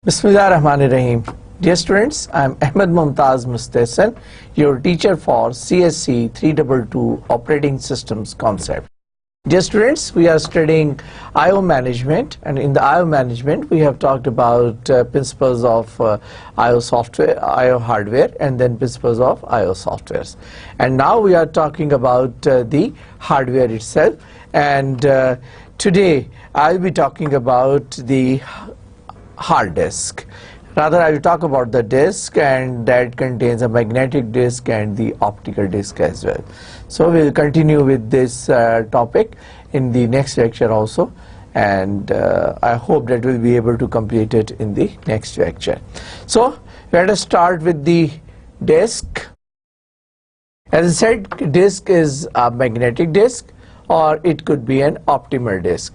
Bismillahirrahmanirrahim. Dear students, I am Ahmed Mumtaz Mustahsan, your teacher for CSC 322 Operating Systems Concept. Dear students, we are studying I/O management, and in the I/O management we have talked about principles of I/O software, I/O hardware, and then principles of I/O softwares. And now we are talking about the hardware itself, and today I will be talking about the hard disk. Rather, I will talk about the disk, and that contains a magnetic disk and the optical disk as well. So we will continue with this topic in the next lecture also, and I hope that we'll be able to complete it in the next lecture. So let us start with the disk. As I said, disk is a magnetic disk, or it could be an optimal disk.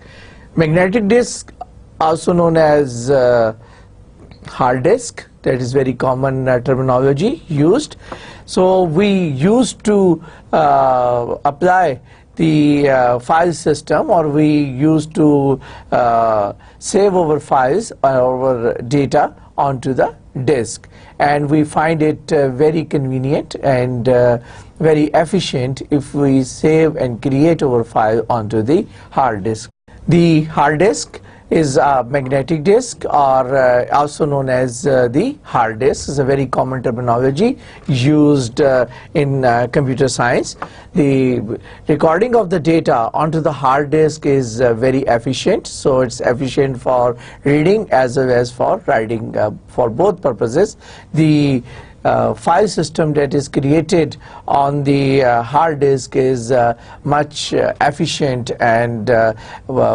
Magnetic disk, also known as hard disk, that is very common terminology used. So we used to apply the file system, or we used to save our files or our data onto the disk, and we find it very convenient and very efficient if we save and create our file onto the hard disk. The hard disk is a magnetic disk, or also known as the hard disk. Is a very common terminology used in computer science. The recording of the data onto the hard disk is very efficient, so it's efficient for reading as well as for writing, for both purposes. The file system that is created on the hard disk is much efficient and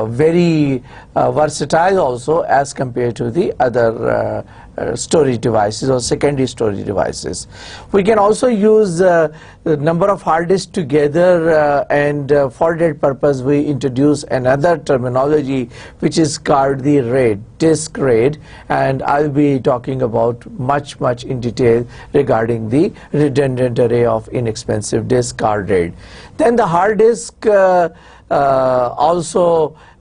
very versatile also, as compared to the other storage devices or secondary storage devices. We can also use the number of hard disks together, and for that purpose we introduce another terminology which is called the RAID, disk RAID, and I'll be talking about much in detail regarding the redundant array of inexpensive disk called RAID. Then the hard disk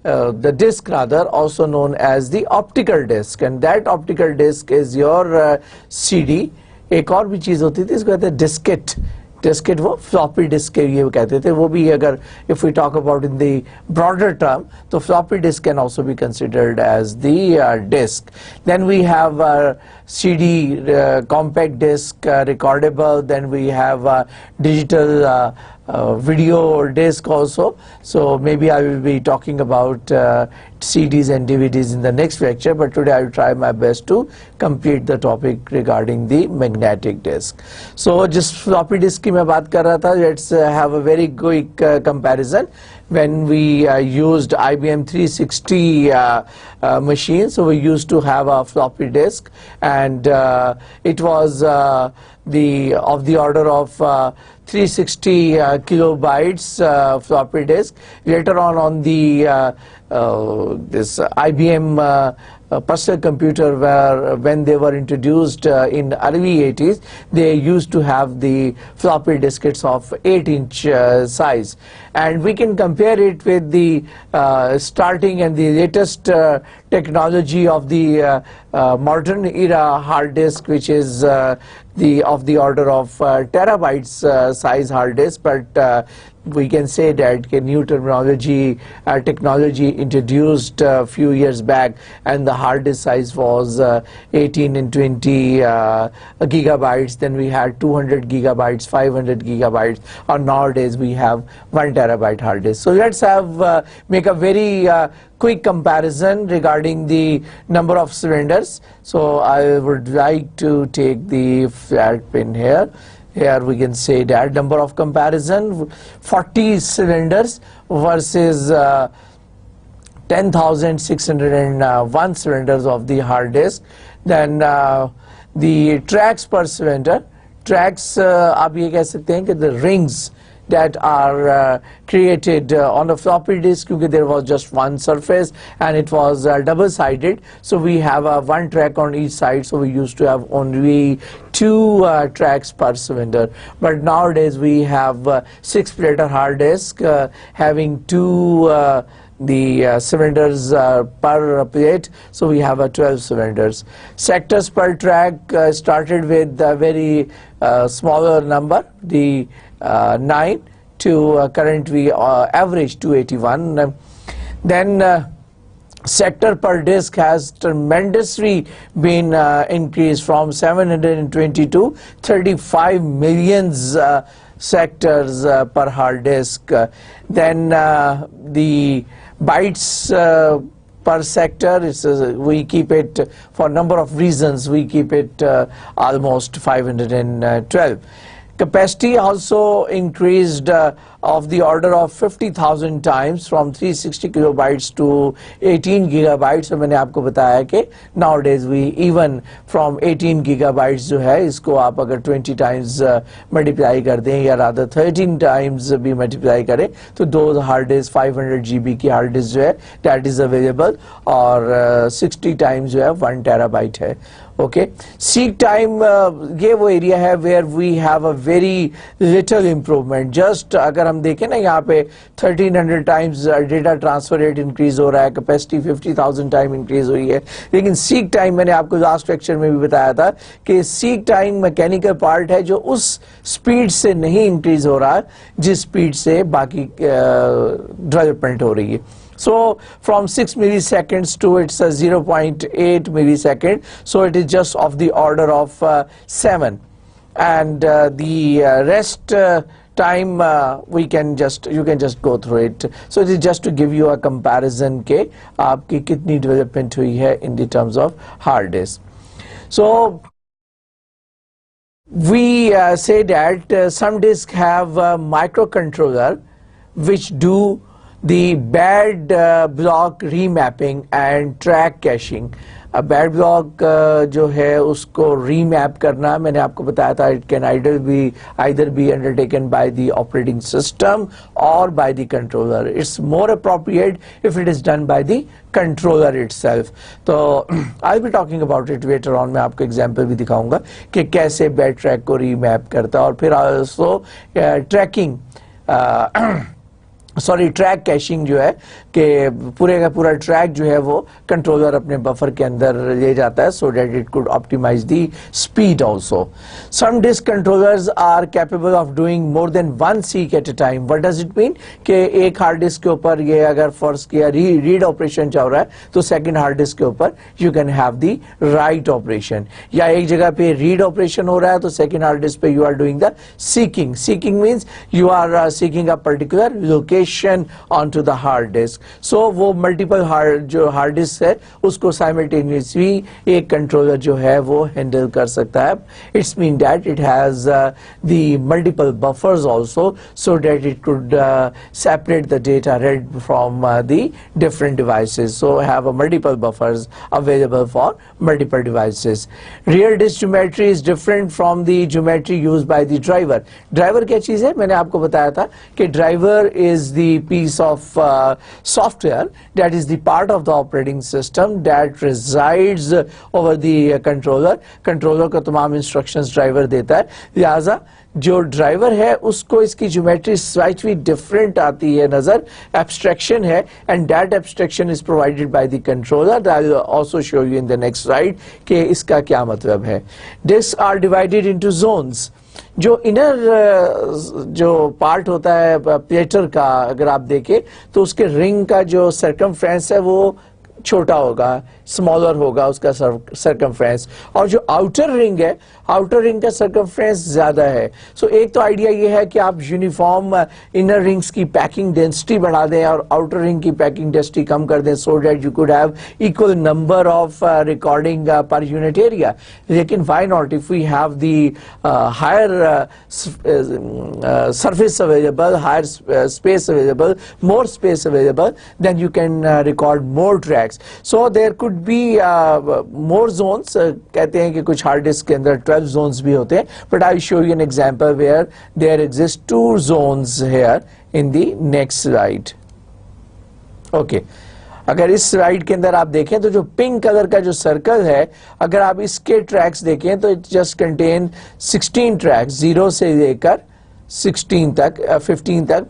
the disk rather, also known as the optical disk, and that optical disk is your CD. एक और भी चीज़ होती थी, इसको कहते हैं डिस्केट वो floppy disk के ये कहते थे, वो भी अगर if we talk about in the broader term, तो floppy disk can also be considered as the disk. Then we have CD compact disk recordable, then we have digital video disc also. So maybe I will be talking about CDs and DVDs in the next lecture, but today I will try my best to complete the topic regarding the magnetic disk. So just floppy disk की मैं बात कर रहा था. Let's have a very quick comparison. When we used IBM 360 machine, so we used to have a floppy disk, and it was of the order of 360 kilobytes floppy disk. Later on the this IBM personal computer, when they were introduced in early 80s, they used to have the floppy diskettes of 8-inch size, and we can compare it with the starting and the latest technology of the modern era hard disk, which is of the order of terabytes size hard disk, but we can say that a new terminology technology introduced a few years back, and the hard disk size was 18 and 20 gigabytes. Then we had 200 gigabytes, 500 gigabytes, or nowadays we have 1 terabyte hard disk. So let's have make a very quick comparison regarding the number of cylinders. So I would like to take the flat pin here. Here we can say that number of comparison, 40 cylinders versus 10,601 cylinders of the hard disk. Then the tracks per cylinder, tracks आप ये कह सकते हैं कि the rings that are created on a floppy disk, because there was just one surface and it was double-sided, so we have one track on each side, so we used to have only 2 tracks per cylinder. But nowadays we have 6-platter hard disk having 2 the cylinders per plate, so we have 12 cylinders. Sectors per track started with a very smaller number, the 9, to currently average 281. Then sector per disk has tremendously been increased from 720 to 35 millions sectors per hard disk. Then the bytes per sector, we keep it for number of reasons, we keep it almost 512. Capacity also increased of the order of 50,000 times from 360 kilobytes to 18 gigabytes. So मैंने आपको बताया कि nowadays we even from 18 gigabytes जो है इसको आप अगर 20 times multiply कर दें या rather 13 times भी multiply करें तो दो hard disk 500 GB की hard disk जो है that is available और 60 times जो है 1 terabyte है. Okay, seek time ये वो area है where we have a very little improvement. Just अगर हम देखें ना यहाँ पे 1300 times data transfer rate increase हो रहा है, capacity 50,000 time increase हुई है, लेकिन seek time मैंने आपको last lecture में भी बताया था कि seek time mechanical part है जो उस speed से नहीं increase हो रहा जिस speed से बाकी development हो रही है. So from 6 milliseconds to it's a 0.8 millisecond, so it is just of the order of 7, and the rest time you can just go through it. So it is just to give you a comparison के आपकी कितनी development हुई है in the terms of hard disk. So we say that some disks have a microcontroller which do the bad block remapping and track caching. Bad block जो है उसको remap करना मैंने आपको बताया था, it can either be undertaken by the operating system or by the controller. It's more appropriate if it is done by the controller itself. तो I'll be talking about it later on. मैं आपको example भी दिखाऊंगा कि कैसे bad track को remap करता है, और फिर also ट्रैकिंग ट्रैक कैशिंग जो है कि पूरे का पूरा ट्रैक जो है वो कंट्रोलर अपने बफर के अंदर ले जाता है, so that it could optimize the speed also. Some disk controllers are capable of doing more than one seek at a time. What does it mean कि एक हार्ड डिस्क के ऊपर ये अगर फर्स्ट किया रीड ऑपरेशन चल रहा है तो सेकंड हार्ड डिस्क के ऊपर you can have the write operation, या एक जगह पे रीड ऑपरेशन हो रहा है तो सेकंड हार्ड डिस्क पे you are doing the seeking. Seeking means you are seeking a particular location onto the hard disk. So वो multiple जो hard disk है उसको simultaneously एक controller जो है वो handle कर सकता है. It's mean that it has the multiple buffers also, so that it could separate the data read from the different devices. So have a multiple buffers available for multiple devices. Real disk geometry is different from the geometry used by the driver. Driver क्या चीज़ है? मैंने आपको बताया था कि driver is the piece of software that is the part of the operating system that resides over the controller. Controller को तमाम instructions driver देता है, लिहाजा जो ड्राइवर है उसको इसकी ज्योमेट्री स्लाइटली डिफरेंट आती है नजर, एब्स्ट्रैक्शन है, and that abstraction is provided by the controller. I will also show you in the next slide कि इसका क्या मतलब है. Disk are divided into zones. जो इनर जो पार्ट होता है प्लेटर का अगर आप देखें तो उसके रिंग का जो सर्कमफ्रेंस है वो छोटा होगा, स्मॉलर होगा उसका सर्कमफ्रेंस, और जो आउटर रिंग है आउटर रिंग का सर्कमफ्रेंस ज्यादा है. सो एक तो आइडिया ये है कि आप यूनिफॉर्म इनर रिंग्स की पैकिंग डेंसिटी बढ़ा दें और आउटर रिंग की पैकिंग डेंसिटी कम कर दें, so that you could have equal number of recording per unit area. लेकिन why not if we have the higher surface available, higher space available, more space available, then you can record more tracks. So there could be more zones. कहते हैं कि कुछ hard disk के अंदर 12 zones भी होते हैं, but I'll show you an example where there exist 2 zones here in the next slide. Okay. अगर इस स्लाइड के अंदर आप देखें तो जो पिंक कलर का जो सर्कल है, अगर आप इसके ट्रैक्स देखें तो इट जस्ट कंटेन 16 ट्रैक्स, 0 से लेकर 16 तक 15 तक.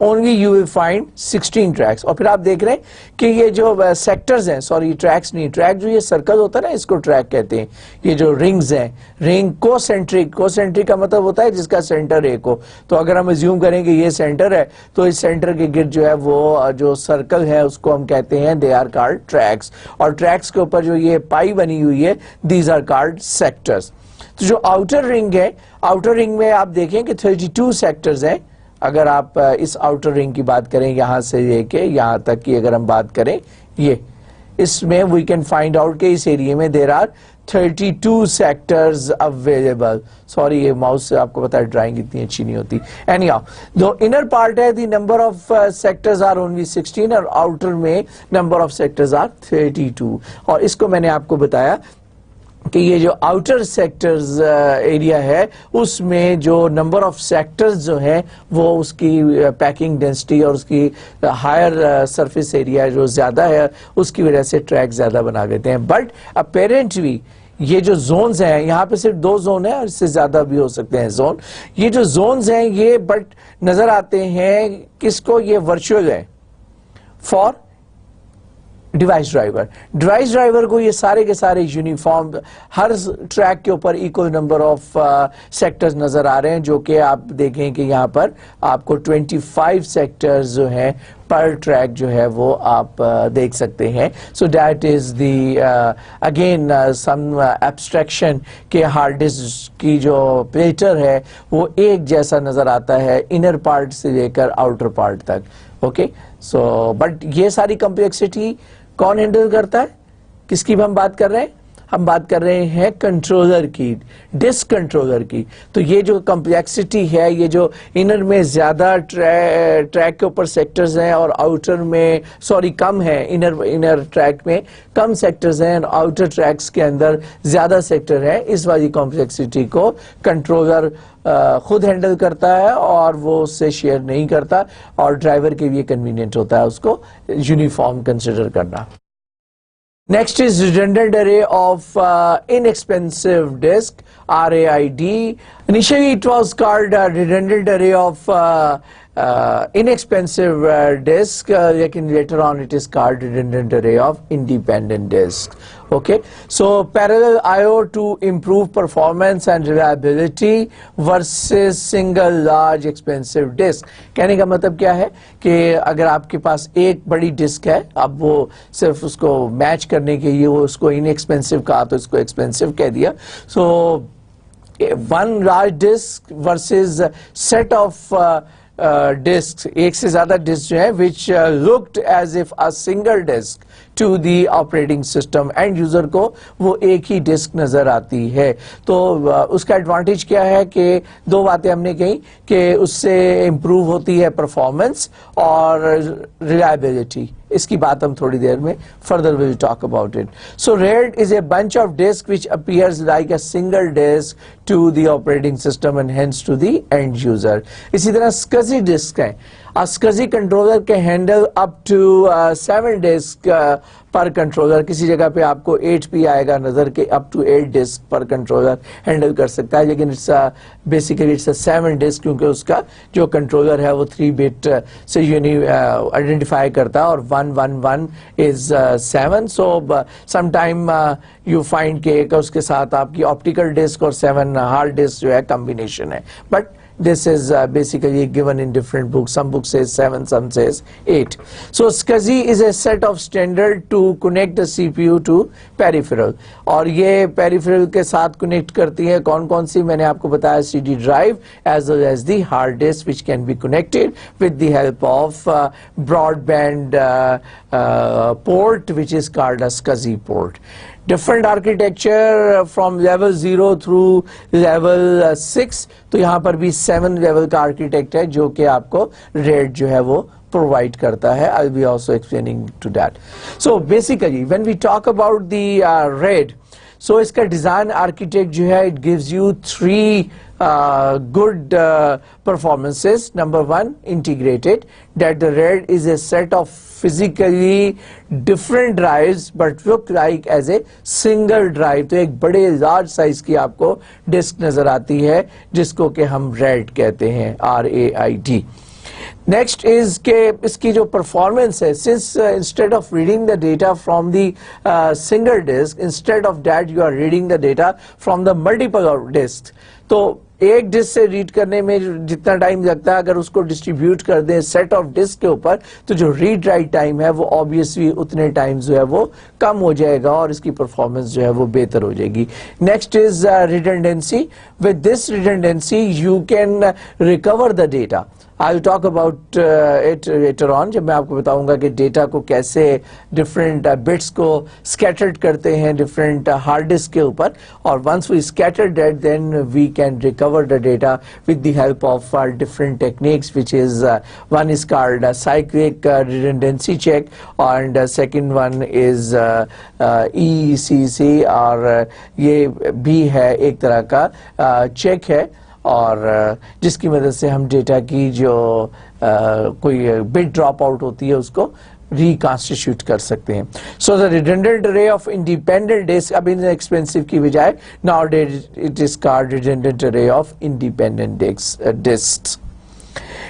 only you will find 16 tracks. और फिर आप देख रहे हैं कि ये जो सेक्टर्स हैं, सॉरी ट्रैक्स नहीं, ट्रैक जो ये सर्कल होता है ना, इसको ट्रैक कहते हैं. ये जो रिंग्स हैं, रिंग कोसेंट्रिक का मतलब होता है जिसका सेंटर एक हो. तो अगर हम अज्यूम करें कि ये सेंटर है, तो इस सेंटर के गिर्द जो है वो जो सर्कल है उसको हम कहते हैं दे आर कॉल्ड ट्रैक्स. और ट्रैक्स के ऊपर जो ये पाई बनी हुई है, दीज आर कॉल्ड सेक्टर्स. तो जो आउटर रिंग है, आउटर रिंग में आप देखें कि 32 सेक्टर्स हैं. अगर आप इस आउटर रिंग की बात करें, यहां से लेके यहां तक की अगर हम बात करें, ये इसमें वी कैन फाइंड आउट के इस एरिया में there are 32 sectors available. Sorry, ये माउस से आपको पता है ड्राइंग इतनी अच्छी नहीं होती. एनीहाउ, जो इनर पार्ट है, the number of sectors are only 16 और आउटर में नंबर ऑफ सेक्टर्स आर 32. और इसको मैंने आपको बताया कि ये जो आउटर सेक्टर्स एरिया है, उसमें जो नंबर ऑफ सेक्टर्स जो हैं वो उसकी पैकिंग डेंसिटी और उसकी हायर सरफेस एरिया जो ज़्यादा है, उसकी वजह से ट्रैक ज़्यादा बना देते हैं. बट अपेरेंटली ये जो जोन्स हैं, यहाँ पे सिर्फ 2 जोन है और इससे ज़्यादा भी हो सकते हैं जोन. ये जो जोन्स हैं ये बट नज़र आते हैं किसको, ये वर्चुअल है फॉर डिवाइस ड्राइवर को ये सारे के सारे यूनिफॉर्म हर ट्रैक के ऊपर इक्वल नंबर ऑफ सेक्टर्स नजर आ रहे हैं, जो कि आप देखें कि यहाँ पर आपको 25 सेक्टर्स जो हैं पर ट्रैक जो है वो आप देख सकते हैं. So that is the again some abstraction के हार्ड डिस्क की जो प्लेटर है वो एक जैसा नजर आता है इनर पार्ट से लेकर आउटर पार्ट तक. ओके, सो बट ये सारी कॉम्प्लेक्सिटी कौन हैंडल करता है, किसकी हम बात कर रहे हैं, हम बात कर रहे हैं कंट्रोलर की, डिस्क कंट्रोलर की. तो ये जो कॉम्प्लेक्सिटी है, ये जो इनर में ज्यादा ट्रैक के ऊपर सेक्टर्स हैं और आउटर में कम है, इनर ट्रैक में कम सेक्टर्स हैं और आउटर ट्रैक्स के अंदर ज्यादा सेक्टर है, इस वाली कॉम्प्लेक्सिटी को कंट्रोलर खुद हैंडल करता है और वो उससे शेयर नहीं करता, और ड्राइवर के लिए कन्वीनियंट होता है उसको यूनिफॉर्म कंसिडर करना. Next is redundant array of inexpensive disk, RAID. Initially it was called redundant array of inexpensive disk, लेकिन later on it is called redundant array of independent disk. Okay, so parallel I/O to improve performance and reliability versus single large expensive disk. कहने का मतलब क्या है कि अगर आपके पास एक बड़ी डिस्क है, अब वो सिर्फ उसको मैच करने के लिए वो उसको इनएक्सपेंसिव कहा तो इसको एक्सपेंसिव कह दिया. So one large disk versus set of disks, एक से ज्यादा डिस्क जो है which looked as if a single disk to the operating system, and user को वो एक ही डिस्क नजर आती है. तो उसका एडवांटेज क्या है कि 2 बातें हमने कही कि उससे इंप्रूव होती है परफॉर्मेंस और रिलायबिलिटी. इसकी बात हम थोड़ी देर में further will talk about it. So RAID is a bunch of disk which appears like a single disk to the operating system and hence to the end user. इसी तरह SCSI disk है. SCSI controller के handle up to 7 disc पर controller. किसी जगह पे आपको 8 भी आएगा नजर के अप टू 8 डिस्क पर कंट्रोलर हैंडल कर सकता है, लेकिन बेसिकली इट्स 7 डिस्क, क्योंकि उसका जो कंट्रोलर है वो 3 बिट से आइडेंटिफाई करता है और 111 is 7. So sometime you find के उसके साथ आपकी ऑप्टिकल डिस्क और 7 हार्ड डिस्क जो है कॉम्बिनेशन है, but this is basically given in different books. Some books says 7, some says 8. So SCSI is a set of standard to connect the CPU to peripheral. और ये peripheral के साथ connect करती है कौन कौन सी, मैंने आपको बताया CD drive as well as the hard disk which can be connected with the help of broadband port which is called a SCSI port. Different architecture from level 0 through level 6. तो यहाँ पर भी 7 level का architect है जो कि आपको RAID जो है वो provide करता है. I'll be also explaining to that. So basically when we talk about the RAID, so इसका डिजाइन आर्किटेक्ट जो है it gives you 3 good performances. Number 1, integrated, that the RAID is a set of physically different drives but look like as a single drive. तो एक बड़े large size की आपको disc नजर आती है जिसको कि हम RAID कहते हैं, RAID. नेक्स्ट इज के इसकी जो परफॉर्मेंस है, since instead of reading the data from the single disk, instead of that you are reading the data from the multiple disk, तो एक डिस्क से रीड करने में जितना टाइम लगता है अगर उसको डिस्ट्रीब्यूट कर दें सेट ऑफ डिस्क के ऊपर, तो जो रीड राइट टाइम है वो ऑब्वियसली उतने टाइम जो है वो कम हो जाएगा और इसकी परफॉर्मेंस जो है वो बेहतर हो जाएगी. Next is redundancy. With this redundancy you can recover the data. I will talk about it later on, जब मैं आपको बताऊंगा कि डेटा को कैसे डिफरेंट बिट्स को स्कैटर्ड करते हैं डिफरेंट हार्ड डिस्क के ऊपर, और once we scatter that then we can recover the data with the help of different techniques, which is one is called cyclic redundancy check and second one is ECC, और ये भी है एक तरह का चेक है और जिसकी मदद से हम डेटा की जो कोई बिट ड्रॉप आउट होती है उसको रिकॉन्स्टिट्यूट कर सकते हैं. So the redundant array of independent disk, अब इन एक्सपेंसिव की बजाय now it is called redundant array of independent disks.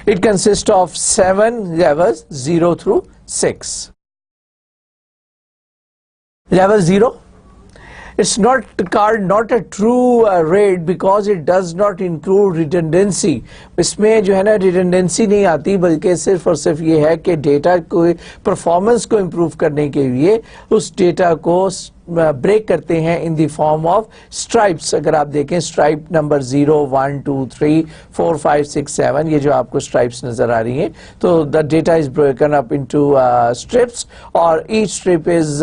It consist of 7 levels 0 through 6. Level 0, it's not called not a true RAID because it does not include redundancy. इसमें जो है ना redundancy नहीं आती, बल्कि सिर्फ और सिर्फ ये है कि डेटा को परफॉर्मेंस को इम्प्रूव करने के लिए उस डेटा को ब्रेक करते हैं इन द फॉर्म ऑफ स्ट्राइप्स. अगर आप देखें स्ट्राइप नंबर 0, 1, 2, 3, 4, 5, 6, 7, ये जो आपको स्ट्राइप्स नजर आ रही हैं, तो the data is broken up into strips और each strip is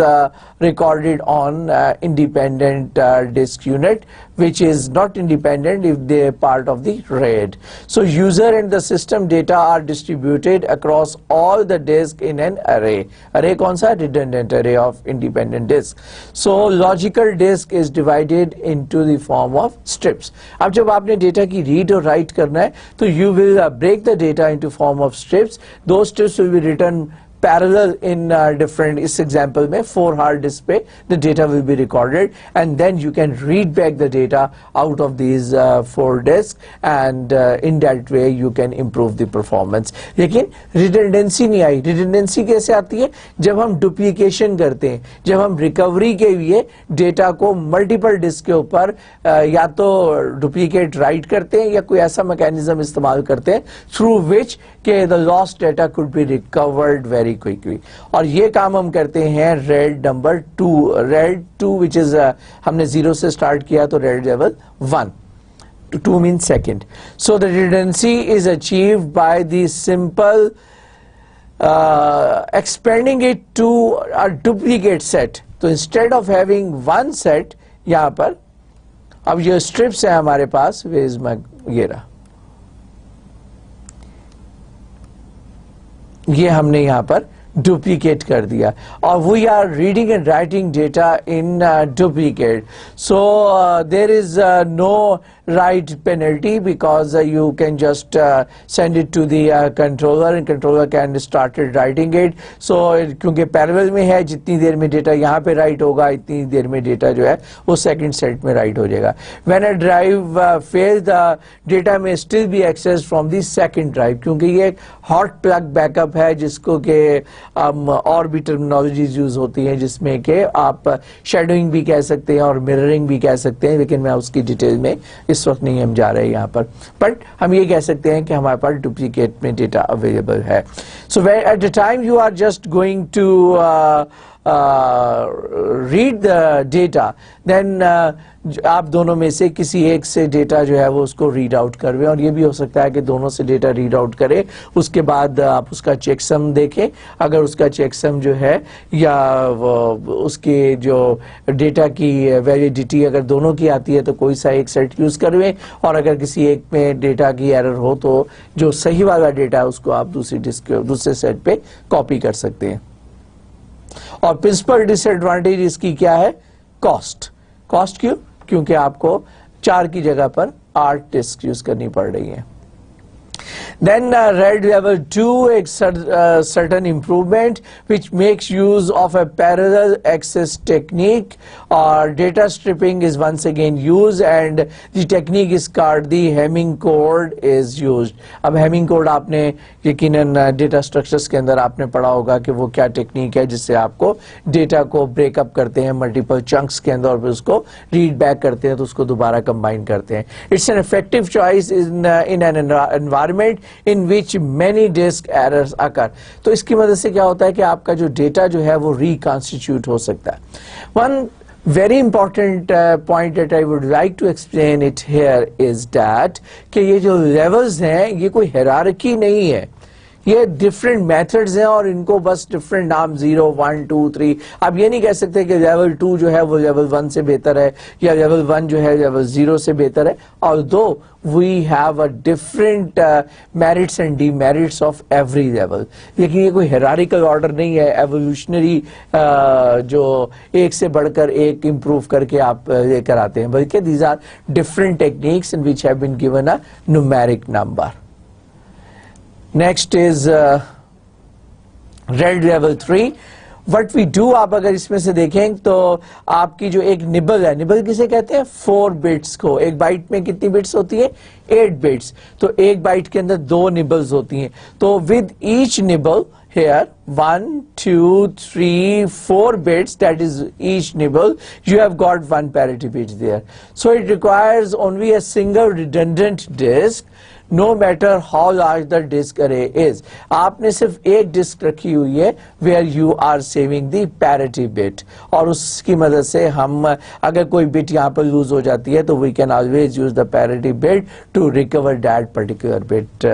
recorded on independent disk unit, which is not independent if they are part of the RAID. So user and the system data are distributed across all the disk in an array. Array कौन सा? Redundant array of independent disk. So logical disk is divided into the form of strips. अब जब आपने data की read और right करना है तो you will break the data into form of strips. Those strips will be written parallel in different, इस example में 4 hard disk पे the data will be recorded and then you can read back the data out of these 4 disks and in that way you can improve the performance. लेकिन redundancy नहीं आई. redundancy कैसे आती है? जब हम duplication करते हैं, जब हम recovery के लिए डेटा को multiple disk के ऊपर या तो duplicate write करते हैं या कोई ऐसा mechanism इस्तेमाल करते हैं through which के the lost data could be recovered very quickly. और ये काम हम करते हैं RAID number 2, RAID 2 which is हमने 0 से start किया तो RAID level 1. 2 means second. So the redundancy is achieved by the simple expanding it to a duplicate set. तो instead of having one set, यहाँ पर अब ये strips है हमारे पास, where is my, ये रहा, ये हमने यहाँ पर डुप्लीकेट कर दिया और we are reading and writing data in duplicate. So there is no write penalty because you can just send it to the controller and controller can start writing it. So क्योंकि parallel में है, जितनी देर में data यहाँ पे right होगा इतनी देर में डेटा जो है वो सेकंड सेट में राइट हो जाएगा. When a drive fails, the data may still be accessed from the second drive, क्योंकि ये एक hot plug backup है जिसको के और भी टर्मिनोलॉजीज यूज होती हैं जिसमें कि आप शेडोइंग भी कह सकते हैं और मिररिंग भी कह सकते हैं, लेकिन मैं उसकी डिटेल में इस वक्त नहीं हम जा रहे हैं यहाँ पर. बट हम ये कह सकते हैं कि हमारे पास डुप्लीकेट में डेटा अवेलेबल है. So at the time you are just going to read the data, then आप दोनों में से किसी एक से डेटा जो है वो उसको रीड आउट करवे, और ये भी हो सकता है कि दोनों से डेटा रीड आउट करे, उसके बाद आप उसका चेकसम देखें. अगर उसका चेकसम जो है या उसके जो डेटा की वैलिडिटी अगर दोनों की आती है तो कोई सा एक सेट यूज करवे, और अगर किसी एक में डेटा की एरर हो तो जो सही वाला डेटा है उसको आप दूसरे सेट पे कॉपी कर सकते हैं. और प्रिंसिपल डिसएडवांटेज इसकी क्या है? कॉस्ट. कॉस्ट क्यों? क्योंकि आपको 4 की जगह पर 8 डिस्क यूज करनी पड़ रही है. Then read level 2, a certain improvement which makes use of a parallel access technique, or data stripping is once again used, and the technique is called the hemming code is used. अब hemming code आपने यकीनन data structures के अंदर आपने पढ़ा होगा कि वो क्या टेक्निक है जिससे आपको डेटा को ब्रेकअप करते हैं मल्टीपल चंक्स के अंदर और फिर उसको रीड बैक करते हैं तो उसको दोबारा कंबाइन करते हैं. It's an effective choice in an environment in which many disk errors occur. तो इसकी मदद से क्या होता है कि आपका जो डेटा जो है वो रिकॉन्स्टिट्यूट हो सकता है. One very important point that I would like to explain it here is that कि ये जो levels हैं ये कोई hierarchy नहीं है, ये डिफरेंट मेथड्स हैं और इनको बस डिफरेंट नाम 0, 1, 2, 3. आप ये नहीं कह सकते कि लेवल 2 जो है वो लेवल 1 से बेहतर है या लेवल 1 जो है लेवल 0 से बेहतर है. Although we have a different merits and demerits of every level, लेकिन ये कोई हिरारिकल ऑर्डर नहीं है एवोल्यूशनरी जो एक से बढ़कर एक इंप्रूव करके आप लेकर आते हैं, बल्कि these are different techniques in which have been given a numeric number. Next is read level 3. What we do, आप अगर इसमें से देखें तो आपकी जो एक निबल है, निबल किसे कहते हैं? 4 बिट्स को. एक बाइट में कितनी बिट्स होती है? 8 बिट्स. तो एक बाइट के अंदर 2 निबल्स होती हैं. तो with each nibble here 1, 2, 3, 4 bits, that is each nibble, you have got 1 parity bit there. So it requires only a single redundant disk, no matter how large the disk array is. आपने सिर्फ एक disc रखी हुई है where you are saving the parity bit, और उसकी मदद से हम अगर कोई बिट यहाँ पर लूज हो जाती है तो we can always use the parity bit to recover that particular bit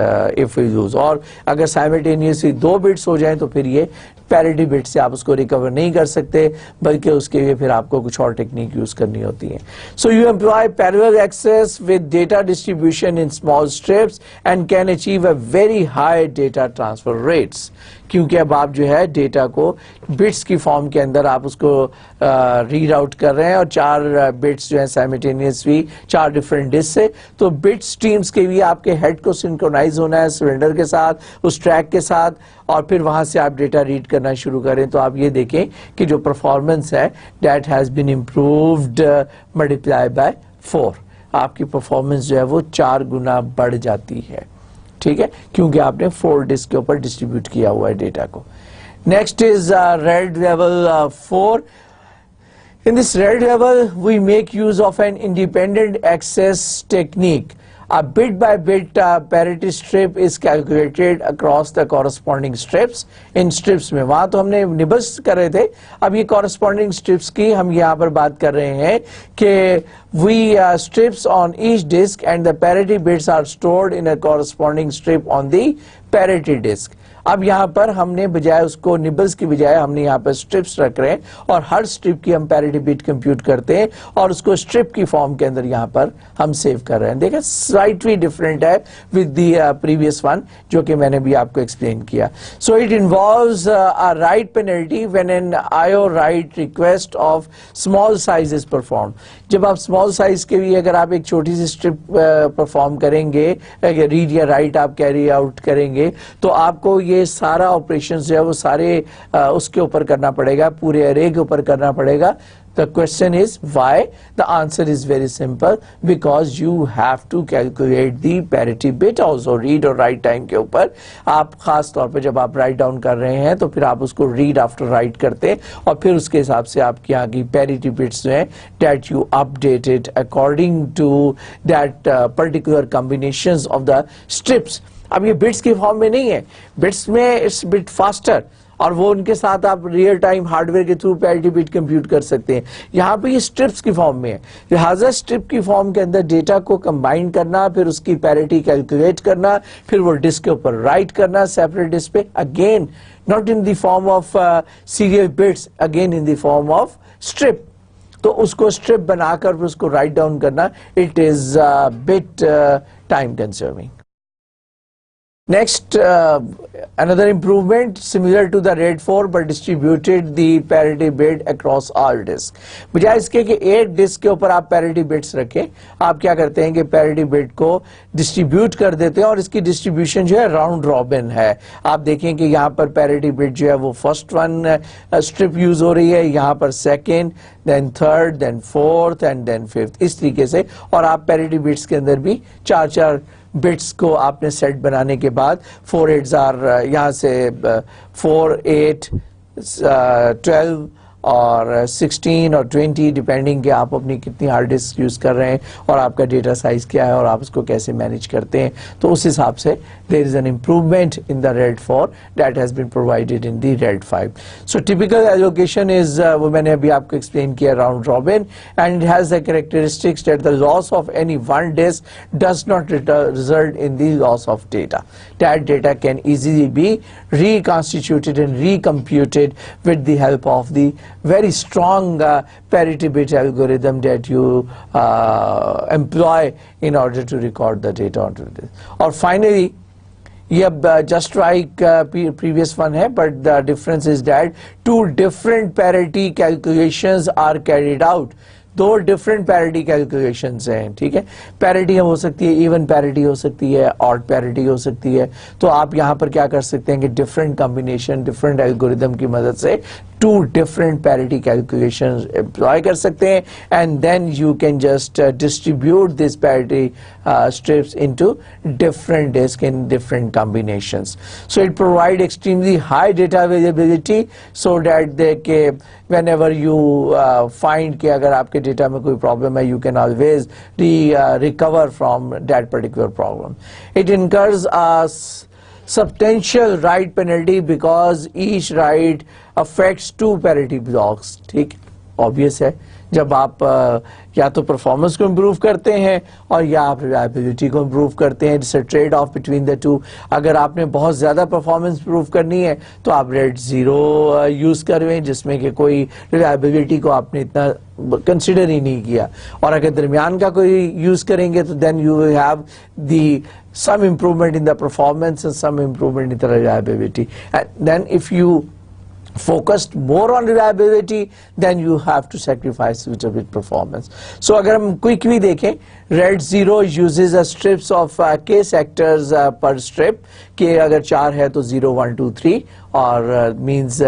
if we lose. और अगर simultaneously 2 बिट्स हो जाएं तो फिर ये पैरिटी बिट से आप उसको रिकवर नहीं कर सकते, बल्कि उसके लिए फिर आपको कुछ और टेक्निक यूज करनी होती है. So you employ parallel access with data distribution in small strips and can achieve a very high data transfer rates, क्योंकि अब आप जो है डेटा को बिट्स की फॉर्म के अंदर आप उसको रीड आउट कर रहे हैं और 4 बिट्स जो है साइमल्टेनियसली 4 डिफरेंट डिस्क से. तो बिट स्ट्रीम्स के लिए आपके हेड को सिंक्रोनाइज होना है सिलेंडर के साथ, उस ट्रैक के साथ, और फिर वहां से आप डेटा रीड करना शुरू करें. तो आप ये देखें कि जो परफॉर्मेंस है that has been improved multiply by 4. आपकी परफॉर्मेंस जो है वो 4 गुना बढ़ जाती है, ठीक है, क्योंकि आपने 4 डिस्क के ऊपर डिस्ट्रीब्यूट किया हुआ है डेटा को. Next is read level 4. In this read level we make use of an independent access technique. A bit-by-bit parity strip is calculated across the corresponding strips. In strips में वहाँ तो हमने निबल्स कर रहे थे, अब ये corresponding strips की हम यहाँ पर बात कर रहे हैं कि we strips on each disk and the parity bits are stored in a corresponding strip on the parity disk. अब यहाँ पर हमने बजाय उसको निबल्स की बजाय हमने यहाँ पर स्ट्रिप्स रख रहे हैं और हर स्ट्रिप की हम पैरिटी बिट कंप्यूट करते हैं और उसको स्ट्रिप की फॉर्म के अंदर यहाँ पर हम सेव कर रहे हैं. देखें स्लाइटली डिफरेंट है विद द प्रीवियस वन जो कि मैंने भी आपको एक्सप्लेन किया. So it involves a right penalty when an IO right request of small size is perform. जब आप स्मॉल साइज के लिए अगर आप एक छोटी सी स्ट्रिप परफॉर्म करेंगे, रीड या राइट आप कैरी आउट करेंगे, तो आपको ये सारा ऑपरेशन जो है वो सारे उसके ऊपर करना पड़ेगा, पूरे अरे के ऊपर करना पड़ेगा. The question is why? The answer is very simple, because you have to calculate the parity bit also. read और write time के ऊपर आप खास तौर पे जब आप write down कर रहे हैं तो फिर आप उसको read after write करते हैं और फिर उसके हिसाब से आपकी यहाँ की parity bits जो है that you update it according to that particular combinations of the strips. अब ये बिट्स की फॉर्म में नहीं है, बिट्स में इट्स बिट फास्टर और वो उनके साथ आप रियल टाइम हार्डवेयर के थ्रू पैरिटी बिट कंप्यूट कर सकते हैं. यहाँ पे ये स्ट्रिप्स की फॉर्म में है, लिहाजा स्ट्रिप की फॉर्म के अंदर डेटा को कंबाइन करना, फिर उसकी पैरिटी कैलकुलेट करना, फिर वो डिस्क के ऊपर राइट करना सेपरेट डिस्क पे, again not in the form of serial bits, again in the form of strip. तो उसको स्ट्रिप बनाकर फिर उसको राइट डाउन करना, it is bit time consuming. Next, another improvement similar to the RAID 4 but distributed the parity bit across all disks. बजाय इसके कि एक डिस्क के ऊपर आप parity bits रखें, आप क्या करते हैं कि parity bit को distribute कर देते हैं और इसकी distribution जो है round robin है. आप देखें कि यहाँ पर parity bit जो है वो first one strip use हो रही है, यहाँ पर second, then third, then fourth and then fifth, इस तरीके से. और आप parity bits के अंदर भी चार बिट्स को आपने सेट बनाने के बाद 4 8s यहाँ से 4 8 12 और 16 और 20 डिपेंडिंग कि आप अपनी कितनी हार्ड डिस्क यूज कर रहे हैं और आपका डेटा साइज क्या है और आप उसको कैसे मैनेज करते हैं, तो उस हिसाब से there is an improvement in the RAID 4 that has been provided in the RAID 5. So typical allocation is वो मैंने अभी आपको explain किया round robin, and it has the characteristics that the loss of any one disk does not result in the loss of data. That data can easily be reconstituted and recomputed with the help of the very strong parity bit algorithm that you employ in order to record the data onto this. Or finally, just like previous one hai, but the difference is that two different parity calculations are carried out. दो different parity calculations हैं, ठीक है. Parity हो सकती है, even parity हो सकती है, ऑड पैरिटी हो सकती है. तो आप यहाँ पर क्या कर सकते हैं कि डिफरेंट कॉम्बिनेशन, डिफरेंट एल्गोरिदम की मदद से two different parity calculations employ कर सकते हैं, and then you can just distribute these parity strips into different disks in different combinations. So it provides extremely high data availability so that whenever you find कि अगर आपके data में कोई problem है, you can always recover from that particular problem. It incurs a substantial write penalty because each write affects two parity blocks. ठीक, obvious है. जब आप या तो परफॉर्मेंस को इम्प्रूव करते हैं और या आप रिलायबिलिटी को इम्प्रूव करते हैं, it's a trade off between the two. अगर आपने बहुत ज़्यादा परफॉर्मेंस इम्प्रूव करनी है तो आप RAID 0 यूज़ करें जिसमें कि कोई रिलायबिलिटी को आपने इतना कंसिडर ही नहीं किया. और अगर दरमियान का कोई यूज़ करेंगे तो then you will have the some improvement in the performance and some improvement in the reliability. And then if you focused more on reliability, then you have to sacrifice a bit performance. So अगर हम quickly देखें, RAID 0 uses a strips of k sectors per strip. K अगर 4 है तो 0 1 2 3 और means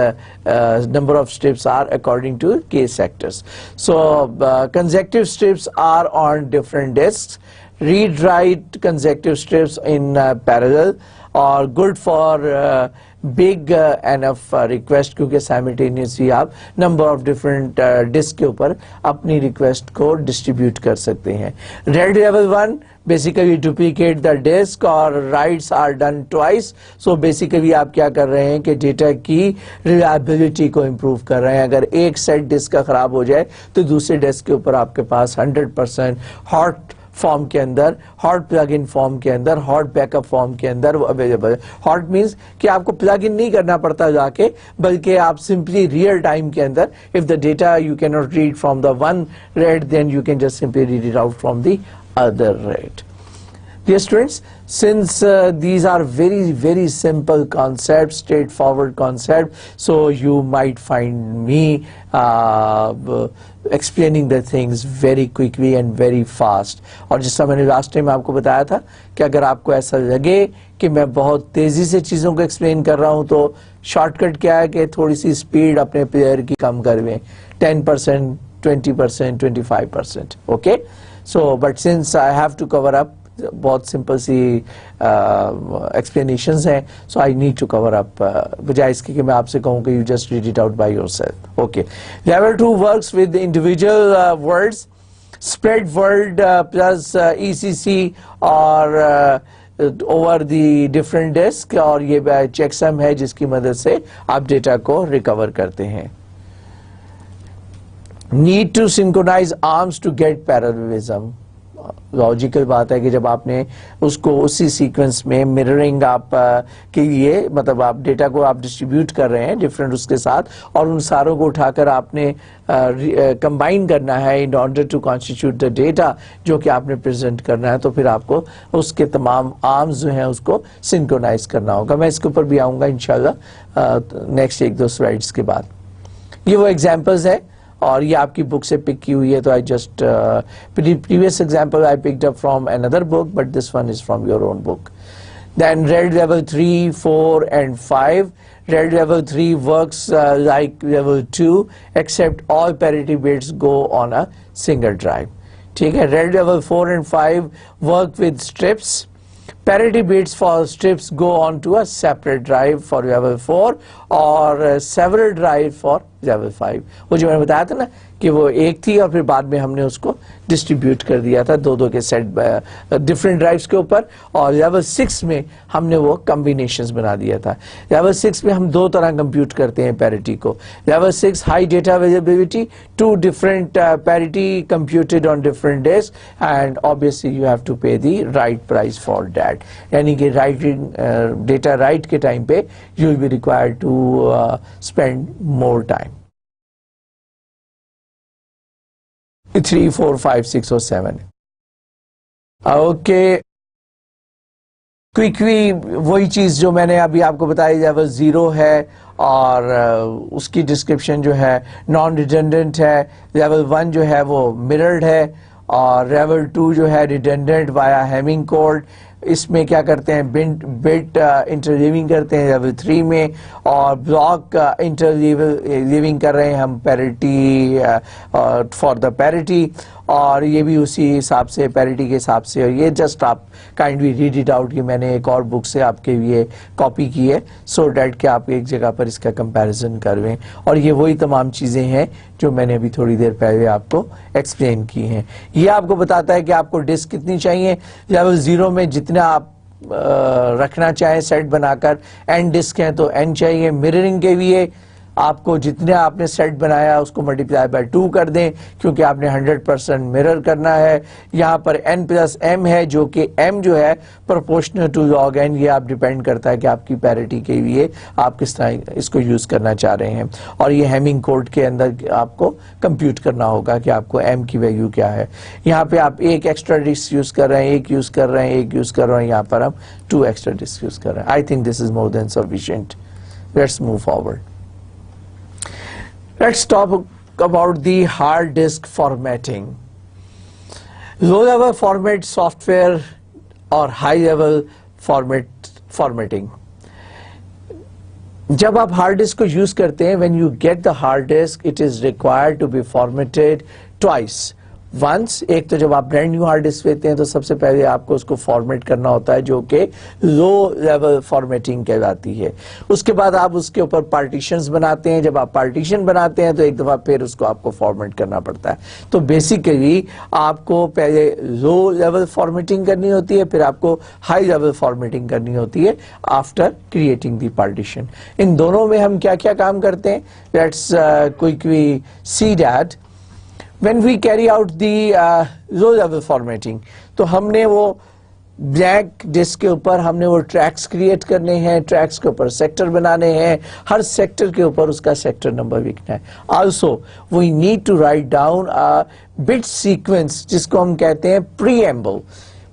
number of strips are according to k sectors. So consecutive strips are on different disks. Read write consecutive strips in parallel or good for big enough request, क्योंकि simultaneously आप number of different disk के ऊपर अपनी request को distribute कर सकते हैं. RAID level 1 basically duplicate the disk और writes are done twice. So basically आप क्या कर रहे हैं कि data की reliability को improve कर रहे हैं. अगर एक set disk का खराब हो जाए तो दूसरे disk के ऊपर आपके पास 100% hot फॉर्म के अंदर, हॉट प्लग इन फॉर्म के अंदर, हॉट बैकअप फॉर्म के अंदर वो अवेलेबल है. हॉट मीन्स कि आपको प्लग इन नहीं करना पड़ता जाके, बल्कि आप सिंपली रियल टाइम के अंदर if the data you can not read from the one RAID, then you can just simply read it out from the other RAID. Dear students, since these are very simple concepts, straightforward concepts, so you might find me explaining the things very quickly and very fast. और जिस मैंने last time आपको बताया था कि अगर आपको ऐसा लगे कि मैं बहुत तेज़ी से चीज़ों को एक्सप्लेन कर रहा हूँ तो शॉर्टकट क्या है कि थोड़ी सी स्पीड अपने प्लेयर की कम करवें, 10%, 20%, 25%. Okay, so but since I have to cover up, बहुत सिंपल सी एक्सप्लेनेशंस हैं, so I need to cover up, बजाय इसके कि मैं आपसे कहूँ कि you just read it out by yourself. Okay, level 2 works with individual words, spread word plus ECC और ओवर दी डिफरेंट डिस्क, और ये चेकसम है जिसकी मदद से आप डेटा को रिकवर करते हैं. Need to synchronize arms to get parallelism. Logical बात है कि जब आपने उसको उसी सीक्वेंस में मिररिंग आप के लिए, मतलब आप डेटा को आप डिस्ट्रीब्यूट कर रहे हैं डिफरेंट उसके साथ, और उन सारों को उठाकर आपने कंबाइन करना है in order to constitute the data जो कि आपने प्रेजेंट करना है, तो फिर आपको उसके तमाम आर्म्स जो हैं उसको सिंक्रोनाइज करना होगा. मैं इसके ऊपर भी आऊँगा इंशाल्लाह नेक्स्ट 1-2 स्लाइड्स के बाद. ये वो एग्जाम्पल्स है और ये आपकी बुक से पिक की हुई है, तो I just previous example I picked up from another book but this one is from your own book. Then RED level 3, 4 and 5. RED level 3 works like level 2 except all parity bits go on a single drive. ठीक है. RED level 4 and 5 work with strips. Parity bits for strips go on to a separate drive for level 4 और several drive for level 5. वो जो मैंने बताया था ना कि वो एक थी और फिर बाद में हमने उसको डिस्ट्रीब्यूट कर दिया था दो के सेट डिफरेंट ड्राइव्स के ऊपर, और लेवल 6 में हमने वो कॉम्बिनेशंस बना दिया था. लेवल 6 में हम दो तरह कंप्यूट करते हैं पैरिटी को. Level 6 high data availability, 2 different parity computed on different days and obviously you have to pay the write price for that. यानी कि राइटिंग डेटा राइट के टाइम पे you will be required to spend more time. 3, 4, 5, 6 और 7. Okay, quickly वही चीज जो मैंने अभी आपको बताई, लेवल 0 है और उसकी डिस्क्रिप्शन जो है नॉन रिडंडेंट है. लेवल 1 जो है वो मिरर्ड है और लेवल 2 जो है रिडंडेंट वाया हेमिंग कोड. इसमें क्या करते हैं, बिट इंटरलीविंग करते हैं लेवल 3 में, और ब्लॉक इंटरलीविंग कर रहे हैं हम पैरिटी फॉर द पैरिटी, और ये भी उसी हिसाब से पैरिटी के हिसाब से. और ये जस्ट आप काइंडली रीड इट आउट, कि मैंने एक और बुक से आपके लिए कॉपी की है सो डैट कि आप एक जगह पर इसका कंपैरिजन करें. और ये वही तमाम चीज़ें हैं जो मैंने अभी थोड़ी देर पहले आपको एक्सप्लेन की हैं. ये आपको बताता है कि आपको डिस्क कितनी चाहिए. लेवल 0 में जितना आप रखना चाहें सेट बनाकर, एन डिस्क हैं तो एन चाहिए. मिररिंग के लिए आपको जितने आपने सेट बनाया उसको मल्टीप्लाई बाय 2 कर दें, क्योंकि आपने 100% मिरर करना है. यहाँ पर n प्लस m है, जो कि m जो है प्रोपोर्शनल टू log n. ये आप डिपेंड करता है कि आपकी पैरिटी के लिए आप किस तरह इसको यूज करना चाह रहे हैं. और ये हेमिंग कोड के अंदर आपको कंप्यूट करना होगा कि आपको m की वैल्यू क्या है. यहाँ पे आप एक एक्स्ट्रा डिस्क यूज कर रहे हैं, एक यूज कर रहे हैं, एक यूज कर रहे हैं. यहाँ पर हम 2 एक्स्ट्रा डिस्क यूज कर रहे हैं. I think this is more than sufficient. Let's move forward. Let's talk about the hard disk formatting. Low level format software or high level formatting. जब आप हार्ड डिस्क को यूज करते हैं, when you get the hard disk, it is required to be formatted twice. Once, एक तो जब आप brand new hard disk लेते हैं तो सबसे पहले आपको उसको फॉर्मेट करना होता है, जो कि लो लेवल फॉर्मेटिंग कहलाती है. उसके बाद आप उसके ऊपर पार्टीशंस बनाते हैं. जब आप पार्टीशन बनाते हैं तो एक दफा फिर उसको आपको फॉर्मेट करना पड़ता है. तो बेसिकली आपको पहले लो लेवल फॉर्मेटिंग करनी होती है, फिर आपको हाई लेवल फॉर्मेटिंग करनी होती है आफ्टर क्रिएटिंग द पार्टीशन. इन दोनों में हम क्या क्या काम करते हैं, let's quickly see that. When we carry out the low level formatting, तो हमने वो ब्लैक डिस्क के ऊपर हमने वो ट्रैक्स क्रिएट करने हैं, ट्रैक्स के ऊपर सेक्टर बनाने हैं, हर सेक्टर के ऊपर उसका सेक्टर नंबर लिखना है. Also we need to write down a bit sequence जिसको हम कहते हैं प्रीएम्बल.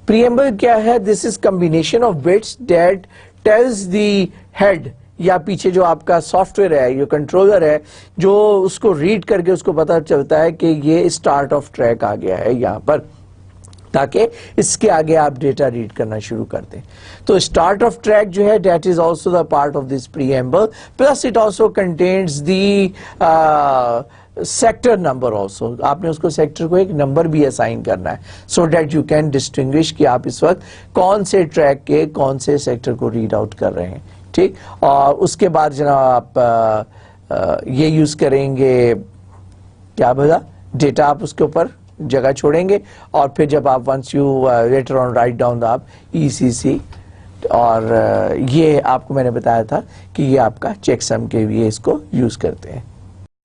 प्रीएम्बल क्या है? This is combination of bits that tells the head या पीछे जो आपका सॉफ्टवेयर है, ये कंट्रोलर है, जो उसको रीड करके उसको पता चलता है कि ये स्टार्ट ऑफ ट्रैक आ गया है यहाँ पर, ताकि इसके आगे आप डेटा रीड करना शुरू कर दें. तो स्टार्ट ऑफ ट्रैक जो है that is also the part of this preamble, plus it also contains the sector number also. आपने उसको सेक्टर को एक नंबर भी असाइन करना है so that you can distinguish कि आप इस वक्त कौन से ट्रैक के कौन से सेक्टर को रीड आउट कर रहे हैं. ठीक. और उसके बाद जनाब आप ये यूज करेंगे, क्या बोला, डेटा आप उसके ऊपर जगह छोड़ेंगे, और फिर जब आप once you later on write down आप ECC, और ये आपको मैंने बताया था कि ये आपका चेकसम के लिए इसको यूज करते हैं.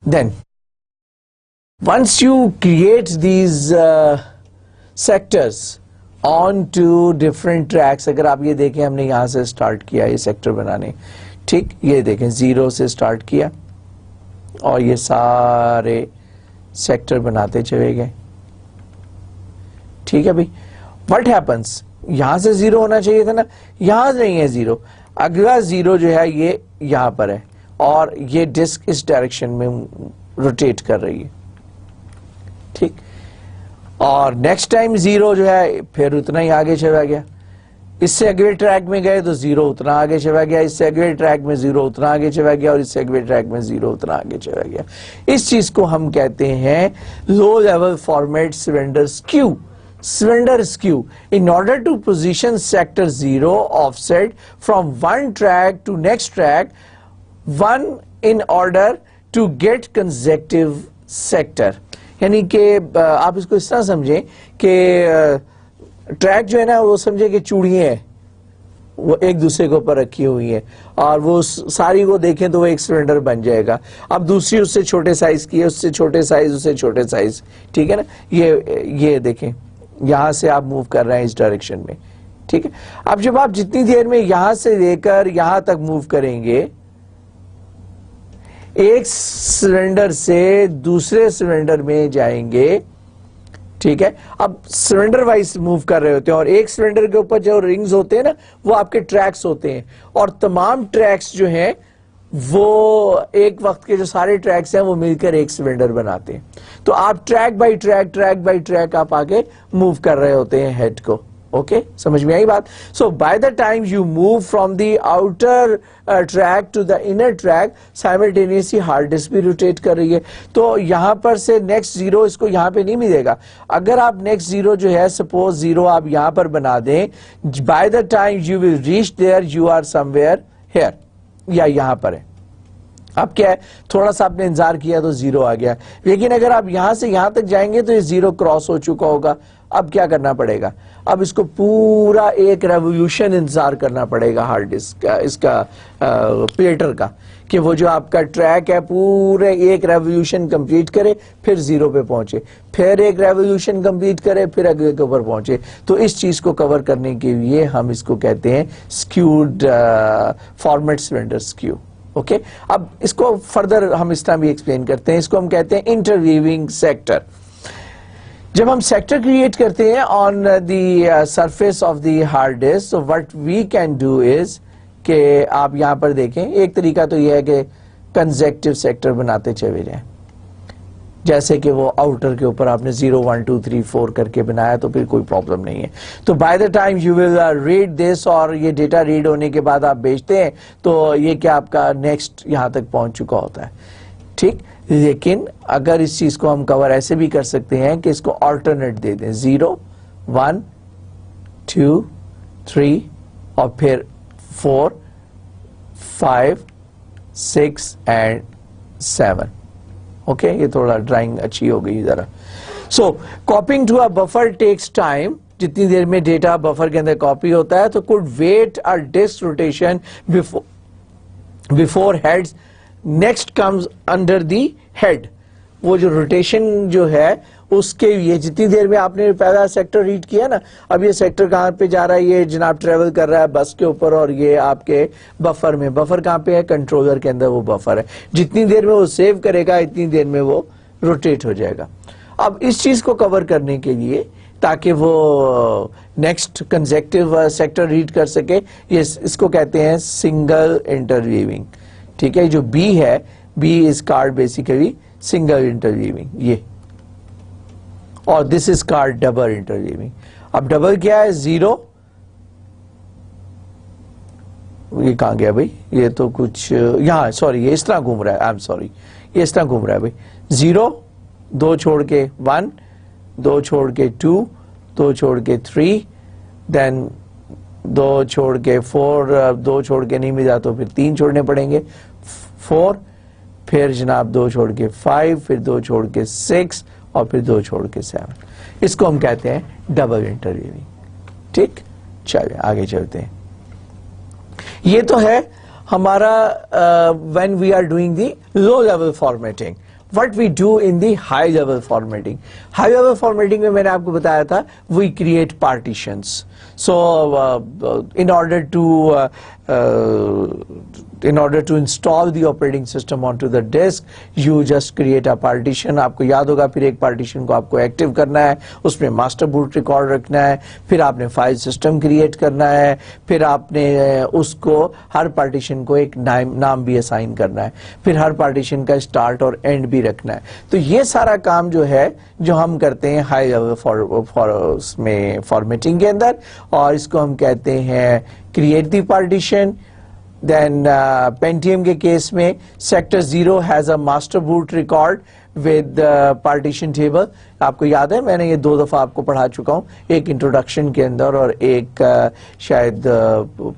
Then once you create these sectors on two different tracks. अगर आप ये देखें, हमने यहां से स्टार्ट किया ये सेक्टर बनाने, ठीक, ये देखें 0 से स्टार्ट किया और ये सारे सेक्टर बनाते चले गए, ठीक है भाई। व्हाट हैपन्स, यहां से 0 होना चाहिए था ना, यहां नहीं है 0, अगला 0 जो है ये यहां पर है और ये डिस्क इस डायरेक्शन में रोटेट कर रही है, ठीक। और नेक्स्ट टाइम 0 जो है फिर उतना ही आगे चला गया, इससे अगले ट्रैक में गए तो 0 उतना आगे चला गया, इससे अगले ट्रैक में 0 उतना आगे चला गया और इससे अगले ट्रैक में 0 उतना आगे चला गया। इस चीज को हम कहते हैं low level format cylinder skew. Cylinder skew. In order to position sector 0 offset from one track to next track, one in order to get consecutive sector. यानी कि आप इसको इस तरह समझें कि ट्रैक जो है ना वो समझे कि चूड़ियां हैं, वो एक दूसरे के ऊपर रखी हुई हैं और वो सारी को देखें तो वो एक सिलेंडर बन जाएगा। अब दूसरी उससे छोटे साइज की है, उससे छोटे साइज, उससे छोटे साइज, ठीक है ना। ये देखें, यहां से आप मूव कर रहे हैं इस डायरेक्शन में, ठीक है। अब जब आप जितनी देर में यहां से लेकर यहां तक मूव करेंगे, एक सिलेंडर से दूसरे सिलेंडर में जाएंगे, ठीक है। अब सिलेंडर वाइज मूव कर रहे होते हैं और एक सिलेंडर के ऊपर जो रिंग्स होते हैं ना वो आपके ट्रैक्स होते हैं और तमाम ट्रैक्स जो हैं वो एक वक्त के जो सारे ट्रैक्स हैं वो मिलकर एक सिलेंडर बनाते हैं। तो आप ट्रैक बाय ट्रैक आप आगे मूव कर रहे होते हैं हेड को। ओके, समझ में आई बात। So by the time you move from the outer track to the inner track, simultaneously hard disk भी रोटेट कर रही है। तो यहां पर से नेक्स्ट 0 इसको यहां पे नहीं मिलेगा। अगर आप नेक्स्ट 0 जो है सपोज 0 आप यहां पर बना दें, by the time you will reach there you are somewhere here, या यहां पर है। अब क्या है, थोड़ा सा आपने इंतजार किया तो 0 आ गया, लेकिन अगर आप यहां से यहां तक जाएंगे तो ये 0 क्रॉस हो चुका होगा। अब क्या करना पड़ेगा, अब इसको पूरा एक रेवोल्यूशन इंतजार करना पड़ेगा हार्ड डिस्क का, इसका प्लेटर का, कि वो जो आपका ट्रैक है पूरे एक रेवोल्यूशन कंप्लीट करे, फिर 0 पे पहुंचे, फिर एक रेवोल्यूशन कंप्लीट करे, फिर अगले के ऊपर पहुंचे। तो इस चीज को कवर करने के लिए हम इसको कहते हैं skewed format cylinder skew. Okay, अब इसको फर्दर हम इस तरह भी एक्सप्लेन करते हैं, इसको हम कहते हैं इंटरवीविंग सेक्टर। जब हम सेक्टर क्रिएट करते हैं on the surface of the hard disk, so what we can do is कि आप यहां पर देखें, एक तरीका तो यह है कि कंसेक्टिव सेक्टर बनाते चले जाएं, जैसे कि वो आउटर के ऊपर आपने 0 1 2 3 4 करके बनाया तो फिर कोई प्रॉब्लम नहीं है। तो bye the time you will read this, और ये डेटा रीड होने के बाद आप भेजते हैं तो ये क्या आपका नेक्स्ट यहां तक पहुंच चुका होता है, ठीक। लेकिन अगर इस चीज को हम कवर ऐसे भी कर सकते हैं कि इसको ऑल्टरनेट दे दें, 0 1 2 3 और फिर 4 5 6 एंड 7। ओके, ये थोड़ा ड्राइंग अच्छी हो गई जरा। So copying to a buffer takes time, जितनी देर में डेटा बफर के अंदर कॉपी होता है तो could wait a disk rotation before heads next comes under the head. वो जो रोटेशन जो है उसके लिए जितनी देर में आपने पहला सेक्टर रीड किया ना, अब ये सेक्टर कहाँ पे जा रहा है, ये जनाब ट्रेवल कर रहा है बस के ऊपर और ये आपके बफर में, बफर कहाँ पे है, कंट्रोलर के अंदर वो बफर है। जितनी देर में वो सेव करेगा इतनी देर में वो रोटेट हो जाएगा। अब इस चीज को कवर करने के लिए ताकि वो नेक्स्ट कंसेक्टिव सेक्टर रीड कर सके, ये इसको कहते हैं सिंगल इंटरवीविंग, ठीक है। जो बी है, B is called basically single interleaving, ये, और this is called double interleaving. अब डबल क्या है, 0, ये कहां गया भाई, ये तो कुछ यहां, सॉरी ये इस तरह घूम रहा है, आई एम सॉरी, ये इस तरह घूम रहा है भाई। 0 2 छोड़ के 1, 2 छोड़ के 2, 2 छोड़ के 3, देन 2 छोड़ के 4, 2 छोड़ के नहीं मिला तो फिर 3 छोड़ने पड़ेंगे, 4, फिर जनाब 2 छोड़ के 5, फिर 2 छोड़ के 6 और फिर 2 छोड़ के 7। इसको हम कहते हैं डबल इंटरवीविंग, ठीक। चलिए आगे चलते हैं। ये तो है हमारा when we are doing the low level formatting. what we do in the high level formatting. High level formatting में मैंने आपको बताया था we create partitions. So in order to install the operating system onto the disk, you just create a partition. आपको याद होगा फिर एक partition को आपको एक्टिव करना है, उसमें मास्टर बूट रिकॉर्ड रखना है, फिर आपने फाइल सिस्टम क्रिएट करना है, फिर आपने उसको हर पार्टीशन को एक नाम भी असाइन करना है, फिर हर पार्टीशन का स्टार्ट और एंड भी रखना है. तो ये सारा काम जो है जो हम करते हैं हाई लेवल फॉर्मेटिंग के अंदर, और इसको हम कहते हैं create the partition. Then Pentium के केस में sector 0 has a master boot record with partition table. आपको याद है मैंने ये 2 दफा आपको पढ़ा चुका हूँ, एक इंट्रोडक्शन के अंदर और एक शायद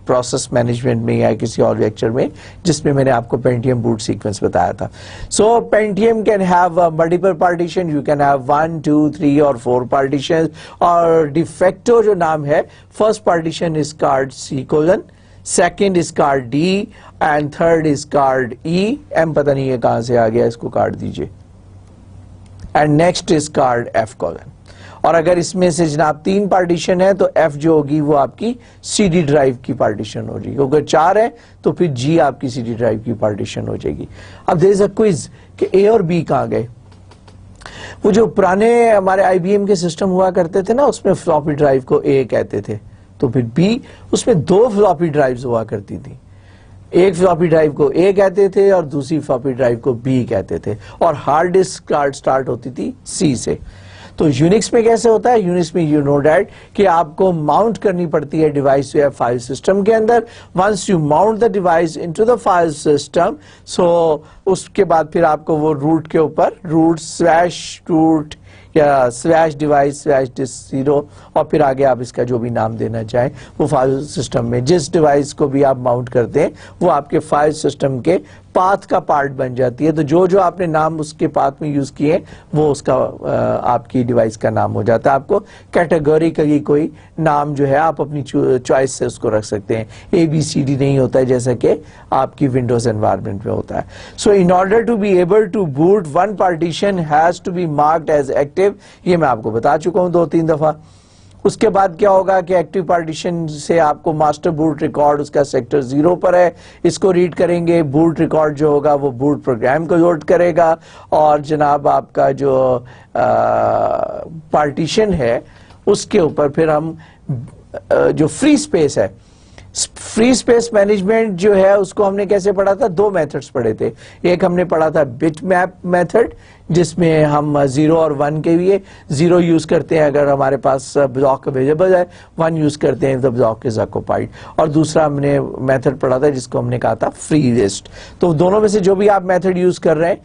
प्रोसेस मैनेजमेंट में या किसी और लेक्चर में, जिसमें मैंने आपको Pentium boot sequence बताया था. So Pentium can have multiple partition. You can have 1, 2, 3 or 4 partitions. और de facto जो नाम है, first partition is called C:, second is called D and third is called E. M पता नहीं है कहाँ से आ गया, इसको काट दीजिए. And next is called F:. और अगर इसमें से जनाब 3 पार्टीशन है तो F जो होगी वो आपकी CD ड्राइव की पार्टीशन हो जाएगी. अगर 4 है तो फिर G आपकी CD ड्राइव की पार्टीशन हो जाएगी. अब देयर इज अ क्विज कि A और B कहाँ गए. वो जो पुराने हमारे IBM के सिस्टम हुआ करते थे ना, उसमें फ्लॉपी ड्राइव को A कहते थे, तो फिर B, उसमें 2 फ्लॉपी ड्राइव्स हुआ करती थी. एक फ्लॉपी ड्राइव को A कहते थे और दूसरी फ्लॉपी ड्राइव को B कहते थे, और हार्ड डिस्क स्टार्ट होती थी C से. तो यूनिक्स में कैसे होता है, यूनिक्स में यू नो डैट कि आपको माउंट करनी पड़ती है डिवाइस जो है फाइल सिस्टम के अंदर. Once you mount the device into the file system, so उसके बाद फिर आपको वो रूट के ऊपर रूट या /device/disk0 और फिर आगे आप इसका जो भी नाम देना चाहें, वो फाइल सिस्टम में जिस डिवाइस को भी आप माउंट करते हैं वो आपके फाइल सिस्टम के पाथ का पार्ट बन जाती है. तो जो जो आपने नाम उसके पाथ में यूज किए वो उसका आपकी डिवाइस का नाम हो जाता है. आपको कैटेगोरिकली कोई नाम जो है आप अपनी चॉइस से उसको रख सकते हैं. ABCD नहीं होता है जैसा कि आपकी विंडोज एनवायरनमेंट में होता है. So in order to be able to boot one partition has to be marked as active. ये मैं आपको बता चुका हूं 2-3 दफा. उसके बाद क्या होगा कि एक्टिव पार्टीशन से आपको मास्टर बूट रिकॉर्ड उसका सेक्टर 0 पर है, इसको रीड करेंगे. बूट रिकॉर्ड जो होगा वो बूट प्रोग्राम को लोड करेगा, और जनाब आपका जो पार्टीशन है उसके ऊपर फिर हम जो फ्री स्पेस है, फ्री स्पेस मैनेजमेंट जो है उसको हमने कैसे पढ़ा था, 2 मेथड्स पढ़े थे. एक हमने पढ़ा था बिट मैप मेथड, जिसमें हम 0 और 1 के लिए 0 यूज करते हैं अगर हमारे पास ब्लॉक अवेलेबल है, 1 यूज करते हैं द ब्लॉक इज ऑक्युपाइड. और दूसरा हमने मेथड पढ़ा था जिसको हमने कहा था फ्री लिस्ट. तो दोनों में से जो भी आप मेथड यूज कर रहे हैं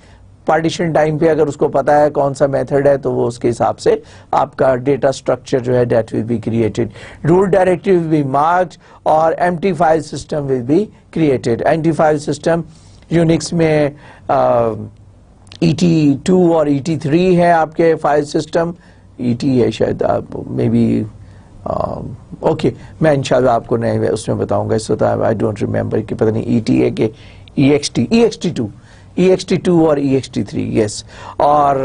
पार्टीशन टाइम पे, अगर उसको पता है कौन सा मेथड है तो वो उसके हिसाब से आपका डेटा स्ट्रक्चर जो है that will be created. Root directory will be marked और empty file system will be created. Empty file system Unix में ET2 और ET3 है आपके फाइल सिस्टम. ET है शायद, मे बी ओके, मैं इंशाल्लाह आपको नए उसमें बताऊंगा. इस वक्त आई डोंट रिमेम्बर कि पता नहीं ET है कि EXT2 और EXT3. यस. और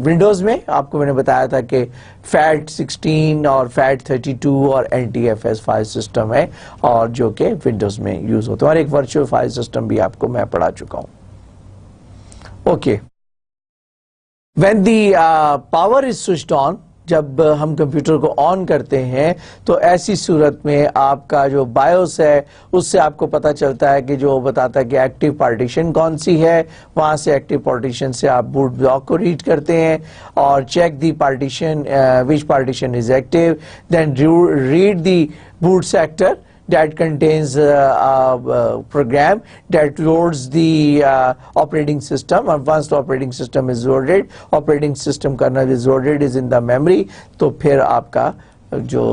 विंडोज में आपको मैंने बताया था कि FAT16 और FAT32 और NTFS फाइल सिस्टम है, और जो कि विंडोज में यूज होता है, और एक वर्चुअल फाइल सिस्टम भी आपको मैं पढ़ा चुका हूं. Okay. When the power is switched on, जब हम कंप्यूटर को ऑन करते हैं तो ऐसी सूरत में आपका जो बायोस है उससे आपको पता चलता है कि जो बताता है कि एक्टिव पार्टीशन कौन सी है. वहां से एक्टिव पार्टीशन से आप बूट ब्लॉक को रीड करते हैं और check the partition which partition is active, then read the boot sector that contains a program that loads the operating system, and once the operating system is loaded, operating system kernel is loaded, is in the memory, तो फिर आपका जो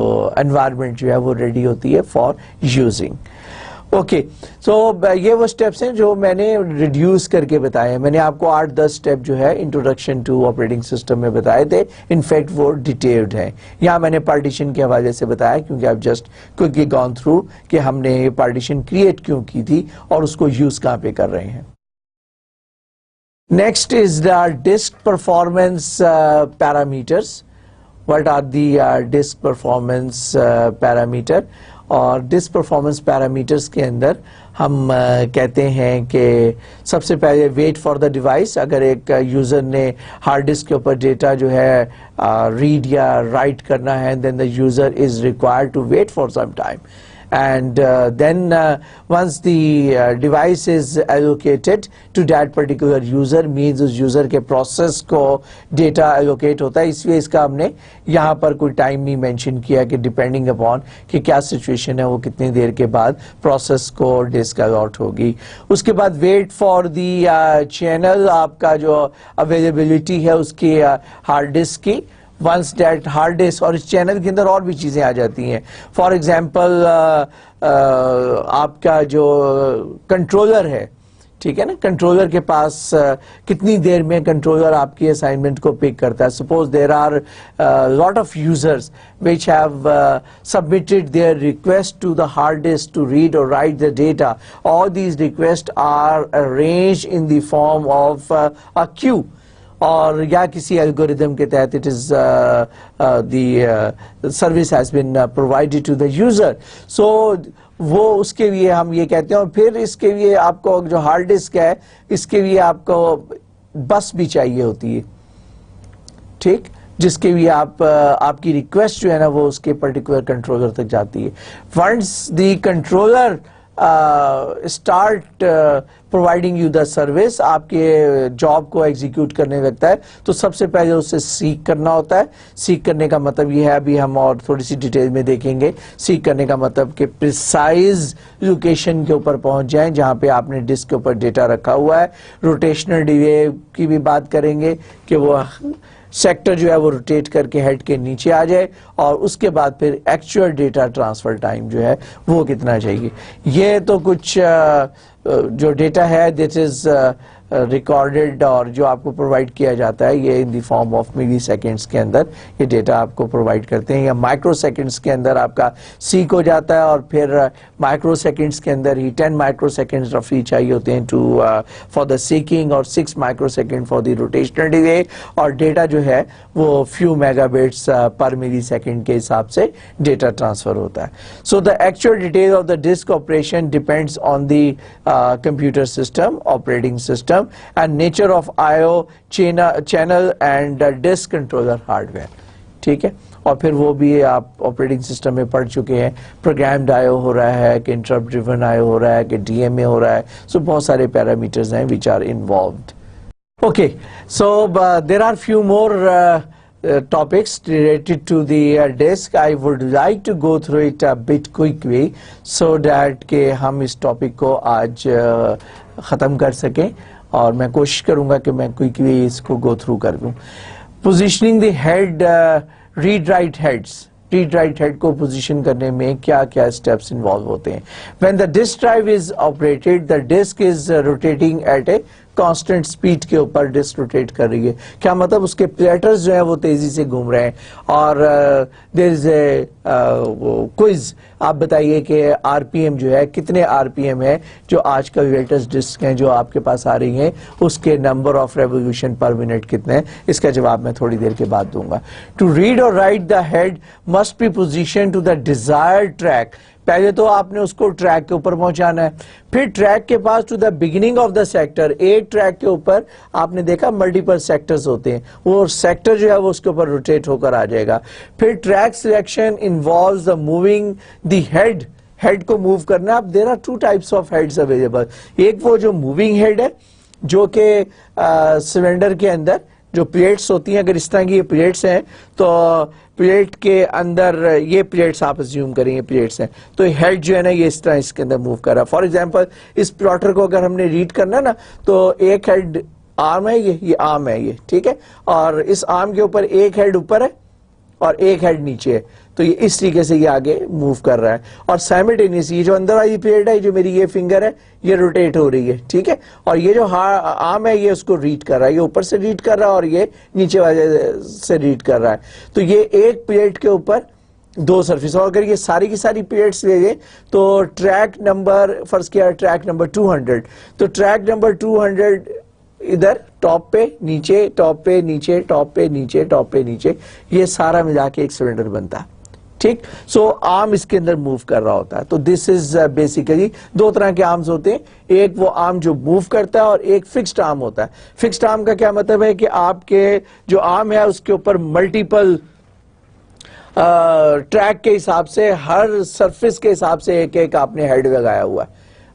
environment जो है वो ready होती है for using. Okay. So ये वो स्टेप्स हैं जो मैंने रिड्यूस करके बताए हैं. मैंने आपको 8-10 स्टेप जो है इंट्रोडक्शन टू ऑपरेटिंग सिस्टम में बताए थे. इनफैक्ट वो डिटेल्ड हैं. यहाँ मैंने पार्टीशन के हवाले से बताया क्योंकि आप जस्ट क्विकली गॉन थ्रू कि हमने पार्टीशन क्रिएट क्यों की थी और उसको यूज कहाँ पे कर रहे हैं. Next is the disk performance parameters. What are the disk performance parameter? और disk performance parameters के अंदर हम कहते हैं कि सबसे पहले wait for the device. अगर एक यूज़र ने हार्ड डिस्क के ऊपर डेटा जो है रीड या राइट करना है, then the user is required to wait for some time. And then once the device is allocated to that particular user, means उस user के process को data allocate होता है. इसलिए इसका हमने यहाँ पर कोई time नहीं mention किया कि depending upon कि क्या situation है, वो कितनी देर के बाद process को disk allot होगी. उसके बाद wait for the channel, आपका जो availability है उसकी hard disk की. Once that hard disk, और इस चैनल के अंदर और भी चीज़ें आ जाती हैं. फॉर एग्जाम्पल आपका जो कंट्रोलर है, ठीक है ना, कंट्रोलर के पास कितनी देर में कंट्रोलर आपकी असाइनमेंट को पिक करता है. Suppose there are lot of users which have submitted their request to the hard disk to read or write the data. All these requests are arranged in the form of a queue. और या किसी algorithm के तहत it is the service has been provided to the user. So वो उसके लिए हम ये कहते हैं. और फिर इसके लिए आपको जो हार्ड डिस्क है, इसके लिए आपको बस भी चाहिए होती है, ठीक, जिसके लिए आपकी रिक्वेस्ट जो है ना वो उसके पर्टिकुलर कंट्रोलर तक जाती है. Once the controller start providing you the service, आपके जॉब को एग्जीक्यूट करने लगता है, तो सबसे पहले उससे सीक करना होता है. सीक करने का मतलब ये है, अभी हम और थोड़ी सी डिटेल में देखेंगे. सीक करने का मतलब कि प्रिसाइज लोकेशन के ऊपर पहुंच जाएं जहां पे आपने डिस्क के ऊपर डेटा रखा हुआ है. रोटेशनल डिले की भी बात करेंगे कि वो सेक्टर जो है वो रोटेट करके हेड के नीचे आ जाए, और उसके बाद फिर एक्चुअल डेटा ट्रांसफर टाइम जो है वो कितना चाहिए. ये तो कुछ जो डेटा है दिस इज रिकॉर्डेड और जो आपको प्रोवाइड किया जाता है ये in the form of milliseconds के अंदर ये डेटा आपको प्रोवाइड करते हैं, या माइक्रो सेकेंड्स के अंदर आपका सीक हो जाता है. और फिर माइक्रो सेकेंड्स के अंदर ही 10 माइक्रो सेकेंड्स रफली चाहिए होते हैं टू फॉर द सीकिंग, और 6 micro second for the rotational delay. और डेटा जो है वो फ्यू मेगाबिट्स पर मिली सेकेंड के हिसाब से डेटा ट्रांसफर होता है. So the actual detail of the disk operation depends on the computer system, operating system, and nature of IO channel and disk controller hardware. ठीक है, और फिर वो भी आप ऑपरेटिंग सिस्टम में पढ़ चुके हैं. प्रोग्राम्ड IO हो रहा है कि इंटरप्ट ड्रिवन IO हो रहा है कि DMA हो रहा है. सो बहुत सारे पैरामीटर्स हैं which are involved. Okay, so there are few more topics related to the disk. I would like to go through it a bit quickly so that कि हम इस टॉपिक को आज ख़त्म कर सकें, और मैं कोशिश करूंगा कि मैं क्विकली इसको गो थ्रू कर दूं. Positioning the head, read write heads. Read write head को पोजीशन करने में क्या क्या स्टेप्स इन्वॉल्व होते हैं. When the disk drive is operated, the disk is rotating at a constant speed के ऊपर डिस्क रोटेट कर रही है. क्या मतलब, उसके प्लेटर्स जो है वो तेजी से घूम रहे हैं. और देयर इज ए क्विज, आप बताइए कि आरपीएम जो है कितने आरपीएम है जो आजकल लेटेस्ट डिस्क हैं जो आपके पास आ रही हैं, उसके नंबर ऑफ रेवोल्यूशन पर मिनट कितने हैं. इसका जवाब मैं थोड़ी देर के बाद दूंगा. टू रीड और write the head must be position to the desired track. पहले तो आपने उसको ट्रैक के ऊपर पहुंचाना है, फिर ट्रैक के पास to the beginning of the sector. एक ट्रैक के ऊपर आपने देखा मल्टीपल सेक्टर्स होते हैं, वो सेक्टर जो है वो उसके ऊपर रोटेट होकर आ जाएगा. फिर track selection involves the moving the head. Head को मूव करना. अब there are 2 types of heads available. एक वो जो मूविंग हेड है जो कि सिलेंडर के अंदर जो प्लेट्स होती हैं, अगर इस तरह की ये प्लेट्स हैं तो प्लेट के अंदर ये प्लेट्स आप अज्यूम करेंगे प्लेट्स हैं, तो हेड जो है ना ये इस तरह इसके अंदर मूव कर रहा है. फॉर एग्जांपल इस प्लॉटर को अगर हमने रीड करना ना तो एक हेड आर्म है, ये आर्म है, ये ठीक है, और इस आर्म के ऊपर एक हेड ऊपर है और एक हेड नीचे है, तो ये इस तरीके से ये आगे मूव कर रहा है. और साइमल्टेनियस ये जो अंदर वाली प्लेट है, जो मेरी ये फिंगर है, ये रोटेट हो रही है, ठीक है, और ये जो आर्म है ये उसको रीड कर रहा है, ये ऊपर से रीड कर रहा है और ये नीचे वाले से रीड कर रहा है. तो ये एक प्लेट के ऊपर 2 सरफेस. और अगर ये सारी की सारी प्लेट्स ले लें तो ट्रैक नंबर, फर्स्ट किया ट्रैक नंबर 200, तो ट्रैक नंबर 200 इधर टॉप पे नीचे, टॉप पे नीचे, टॉप पे नीचे, टॉप पे नीचे, ये सारा मिला के एक सिलेंडर बनता है, ठीक। सो आर्म इसके अंदर मूव कर रहा होता है। तो दिस इज बेसिकली दो तरह के आर्म्स होते हैं, एक वो आर्म जो मूव करता है और एक फिक्स्ड आर्म होता है। फिक्स्ड आर्म का क्या मतलब है कि आपके जो आर्म है उसके ऊपर मल्टीपल ट्रैक के हिसाब से, हर सरफेस के हिसाब से एक एक आपने हेड लगाया हुआ है,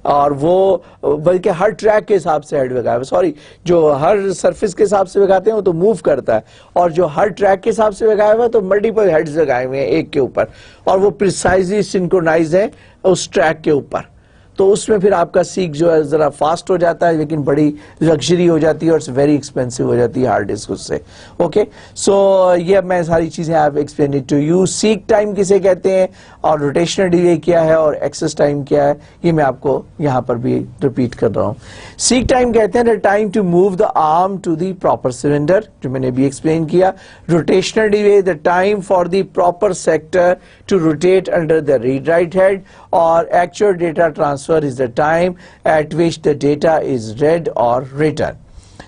और वो बल्कि हर ट्रैक के हिसाब से हेड लगाया हुआ, सॉरी, जो हर सरफेस के हिसाब से लगाते हैं वो तो मूव करता है, और जो हर ट्रैक के हिसाब से लगाया हुआ है तो मल्टीपल हेड्स लगाए हुए हैं एक के ऊपर, और वो प्रिसाइजली सिंक्रोनाइज है उस ट्रैक के ऊपर। तो उसमें फिर आपका सीक जो है जरा फास्ट हो जाता है, लेकिन बड़ी लग्जरी हो जाती है और वेरी एक्सपेंसिव हो जाती है हार्ड डिस्क उससे। ओके, सो ये मैं सारी चीजें आप explain it to you. Seek time किसे कहते हैं और रोटेशनल डिले क्या है और एक्सेस टाइम क्या है, ये मैं आपको यहाँ पर भी रिपीट कर रहा हूँ। सीक टाइम कहते हैं the time to move the arm to the proper cylinder, जो मैंने भी एक्सप्लेन किया। Rotational delay the time for the proper sector to rotate under the read write head, और actual data transfer is the time at which the data is read or written.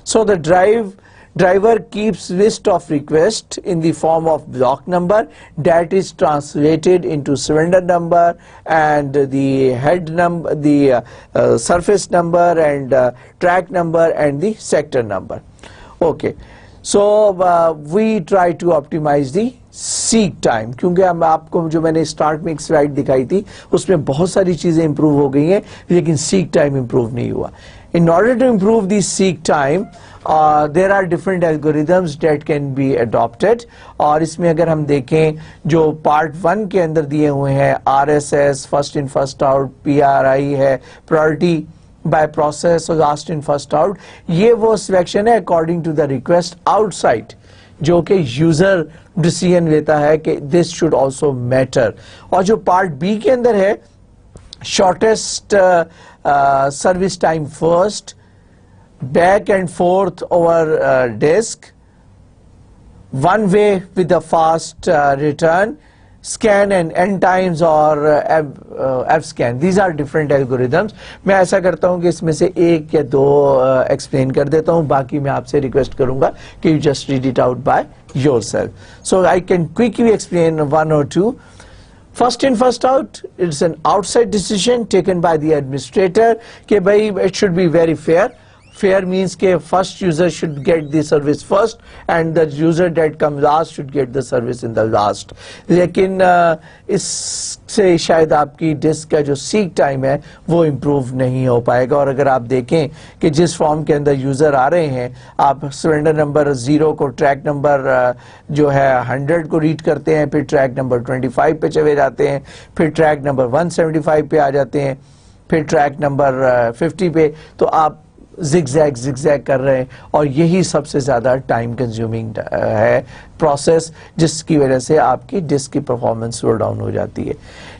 So the driver keeps list of requests in the form of block number that is translated into cylinder number and the head number, the surface number and track number and the sector number. Okay, so we try to optimize the seek time, क्योंकि हम आपको जो मैंने start में एक slide दिखाई थी उसमें बहुत सारी चीजें इंप्रूव हो गई हैं, लेकिन सीक टाइम इंप्रूव नहीं हुआ। In order to improve the seek time there are different algorithms that can be adopted, और इसमें अगर हम देखें जो पार्ट 1 के अंदर दिए हुए हैं, RSS, first in first out, PRI है, प्रायोरिटी बाय प्रोसेस और लास्ट इन फर्स्ट आउट, ये वो सिलेक्शन है according to the request outside, जो कि यूजर डिसीजन लेता है कि दिस शुड आल्सो मैटर। और जो पार्ट बी के अंदर है, shortest service time first, back and forth over disk, one way with the fast return, scan and end times और F scan, these are different algorithms। मैं ऐसा करता हूं कि इसमें से एक या दो एक्सप्लेन कर देता हूं, बाकी मैं आपसे रिक्वेस्ट करूंगा कि you just read it out by yourself। So I can quickly explain one or two। First in first out, it's an outside decision taken by the administrator कि भाई it should be very fair। Fair means के first user should get the service first and the user that comes last should get the service in the last। लेकिन इससे शायद आपकी disc का जो seek time है वो इम्प्रूव नहीं हो पाएगा। और अगर आप देखें कि जिस फॉर्म के अंदर यूजर आ रहे हैं, आप सिलेंडर नंबर 0 को ट्रैक नंबर जो है 100 को रीड करते हैं, फिर ट्रैक नंबर 25 पे चले जाते हैं, फिर ट्रैक नंबर 175 पे आ जाते हैं, फिर ट्रैक नंबर 50 पे, तो आप zigzag कर रहे हैं, और यही सबसे ज्यादा टाइम कंज्यूमिंग है प्रोसेस, जिसकी वजह से आपकी डिस्क की परफॉर्मेंस स्लो डाउन हो जाती है।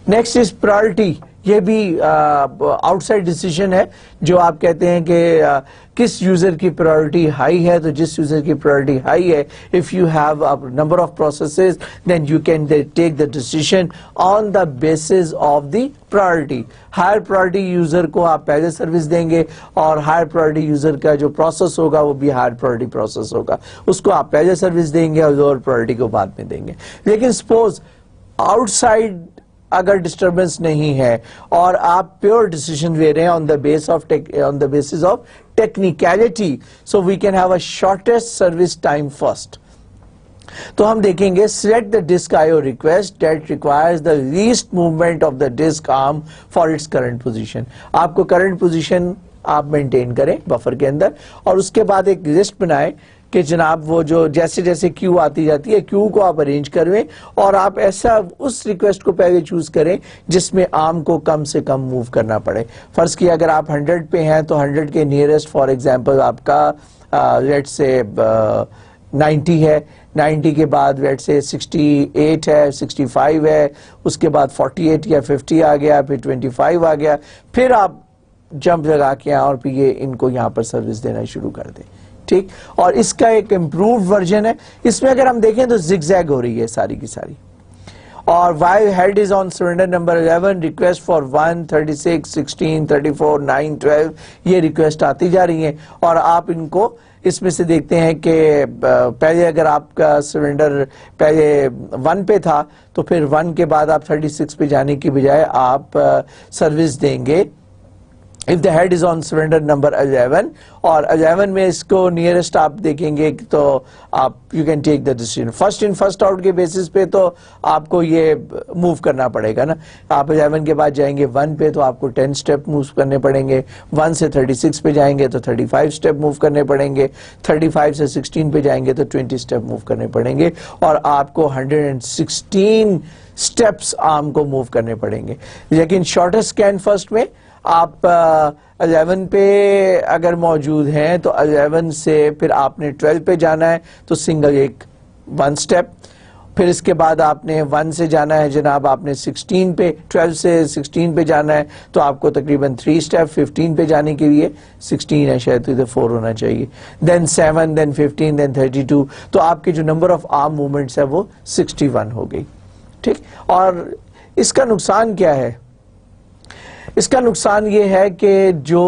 Next is priority. ये भी आउटसाइड डिसीजन है, जो आप कहते हैं कि किस यूजर की प्रायोरिटी हाई है। तो जिस यूजर की प्रायोरिटी हाई है, if you have a number of processes, then you can take the decision on the basis of the priority. Higher priority user को आप पहले सर्विस देंगे, और हायर प्रायोरिटी यूजर का जो प्रोसेस होगा वो भी हायर प्रायोरिटी प्रोसेस होगा, उसको आप पहले सर्विस देंगे और लोअर प्रायोरिटी को बाद में देंगे। लेकिन सपोज आउटसाइड अगर डिस्टर्बेंस नहीं है और आप प्योर डिसीजन ले रहे हैं on the basis of technicality, so we can have a shortest service time first. तो हम देखेंगे select the disk IO request that requires the least movement of the disk arm for its current position. आपको current position आप maintain करें buffer के अंदर, और उसके बाद एक लिस्ट बनाएं कि जनाब वो जो जैसे जैसे क्यू आती जाती है, क्यू को आप अरेंज करवें, और आप ऐसा उस रिक्वेस्ट को पहले चूज करें जिसमें आर्म को कम से कम मूव करना पड़े। फर्ज किया अगर आप 100 पे हैं तो 100 के नियरेस्ट फॉर एग्जांपल आपका लेट्स से 90 है, 90 के बाद लेट्स से 68 है, 65 है, उसके बाद 48 या 50 आ गया, फिर 25 आ गया, फिर आप जंप लगा के और फिर ये इनको यहाँ पर सर्विस देना शुरू कर दें। ठीक, और इसका एक इम्प्रूव्ड वर्जन है। इसमें अगर हम देखें तो जिगजैग हो रही है सारी की सारी, اور while head is on cylinder number 11 request for 1, 36, 16, 34, 9, 12 یہ ریکویسٹ آتی جا رہی ہیں اور آپ ان کو اس میں سے دیکھتے ہیں کہ پہلے اگر آپ کا سلنڈر پہلے 1 پہ تھا تو پھر 1 کے بعد آپ 36 پہ جانے کی بجائے آپ سروس دیں گے if the head is on cylinder number 11 اور 11 میں اس کو نیئرسٹ آپ دیکھیں گے تو آپ you can take the decision first in first out کے بیسس پہ تو آپ کو یہ موو کرنا پڑے گا نا. آپ 11 کے بعد جائیں گے 1 پہ تو آپ کو 10 سٹیپ موو کرنے پڑیں گے, 1 سے 36 پہ جائیں گے تو 35 سٹیپ موو کرنے پڑیں گے, 35 سے 16 پہ جائیں گے تو 20 سٹیپ موو کرنے پڑیں گے اور آپ کو 116 سٹیپس آرم کو موو کرنے پڑیں گے. لیکن شارٹسٹ اسکین فرسٹ میں آپ 11 پہ اگر موجود ہیں تو 11 سے پھر آپ نے 12 پہ جانا ہے تو سنگل ایک 1 سٹیپ, پھر اس کے بعد آپ نے 1 سے جانا ہے جناب آپ نے 16 پہ 12 سے 16 پہ جانا ہے تو آپ کو تقریباً 3 سٹیپ, 15 پہ جانے کے لیے 16 ہے شاید تو ادھر 4 ہونا چاہیے, then 7 then 15 then 32 تو آپ کے جو نمبر آف آرم موومنٹس ہے وہ 61 ہو گئی. ٹھیک, اور اس کا نقصان کیا ہے؟ اس کا نقصان یہ ہے کہ جو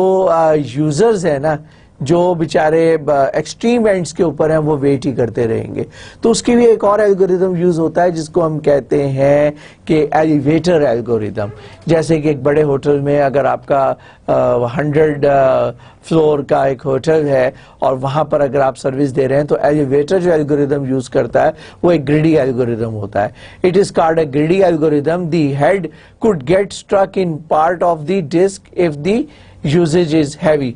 یوزرز ہیں نا جو بیچارے ایکسٹریم اینڈز کے اوپر ہیں وہ ویٹ ہی کرتے رہیں گے. تو اس کے لیے ایک اور الگوریدم یوز ہوتا ہے جس کو ہم کہتے ہیں کہ ایلیویٹر الگوریدم. جیسے کہ ایک بڑے ہوٹل میں اگر آپ کا 100 فلور کا ایک ہوٹل ہے اور وہاں پر اگر آپ سروس دے رہے ہیں تو ایلیویٹر جو الگوریدم یوز کرتا ہے وہ ایک گریڈی الگوریدم ہوتا ہے. It is called a greedy algorithm. The head could get stuck in part of the disk if the usage is heavy.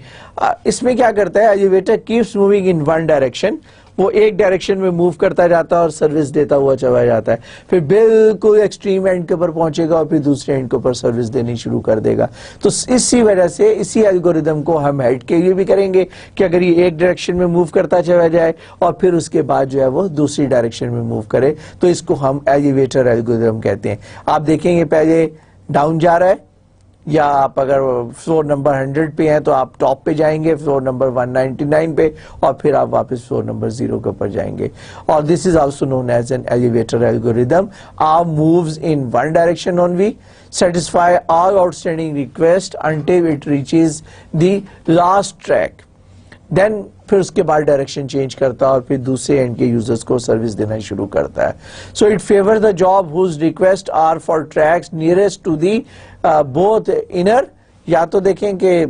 اس میں کیا کرتا ہے elevator keeps moving in one direction, وہ ایک ڈائریکشن میں موو کرتا جاتا ہے اور سروس دیتا ہوا چلا جاتا ہے, پھر بالکل ایکسٹریم اینڈ کے اوپر پہنچے گا اور پھر دوسرے اینڈ کے اوپر سروس دینی شروع کر دے گا. تو اسی وجہ سے اسی الگوریدم کو ہم ہیڈ کے لیے بھی کریں گے کہ اگر یہ ایک ڈائریکشن میں موو کرتا چلا جائے اور پھر اس کے بعد جو ہے وہ دوسری ڈائریکشن میں موو کرے تو اس کو ہم ایلیویٹر الگوریدم کہتے ہیں. آپ دیکھیں گے پہلے ڈاؤن جا رہا ہے یا آپ اگر فلور نمبر 100 پہ ہیں تو آپ ٹاپ پہ جائیں گے فلور نمبر 199 پہ اور پھر آپ واپس فلور نمبر 0 کے اوپر جائیں گے. اور this is also known as an elevator algorithm. Arm moves in one direction only, satisfy all outstanding requests until it reaches the last track. Then پھر اس کے بعد ڈائریکشن چینج کرتا ہے اور پھر دوسرے اینڈ کے یوزرز کو سروس دینا شروع کرتا ہے. So it favors the job whose requests are for tracks nearest to the both inner, یا تو دیکھیں کہ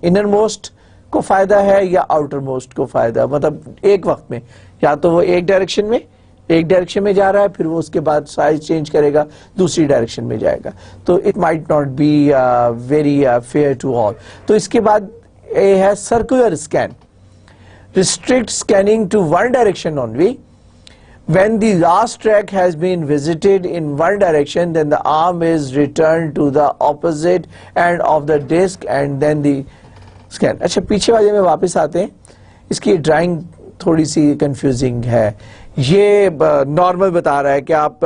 inner most کو فائدہ ہے یا outer most کو فائدہ, مطلب ایک وقت میں یا تو وہ ایک ڈائریکشن میں جا رہا ہے پھر وہ اس کے بعد سائز چینج کرے گا دوسری ڈائریکشن میں جائے گا. تو it might not be very fair to all. تو اس کے بعد یہ ہے circular scan. Restrict scanning to one direction only. When the last track has been visited in one direction, then the arm is returned to the opposite end of the disk and then the scan. اچھا پیچھے والے میں واپس آتے ہیں. اس کی drawing تھوڑی سی confusing ہے. یہ نارمل بتا رہا ہے کہ آپ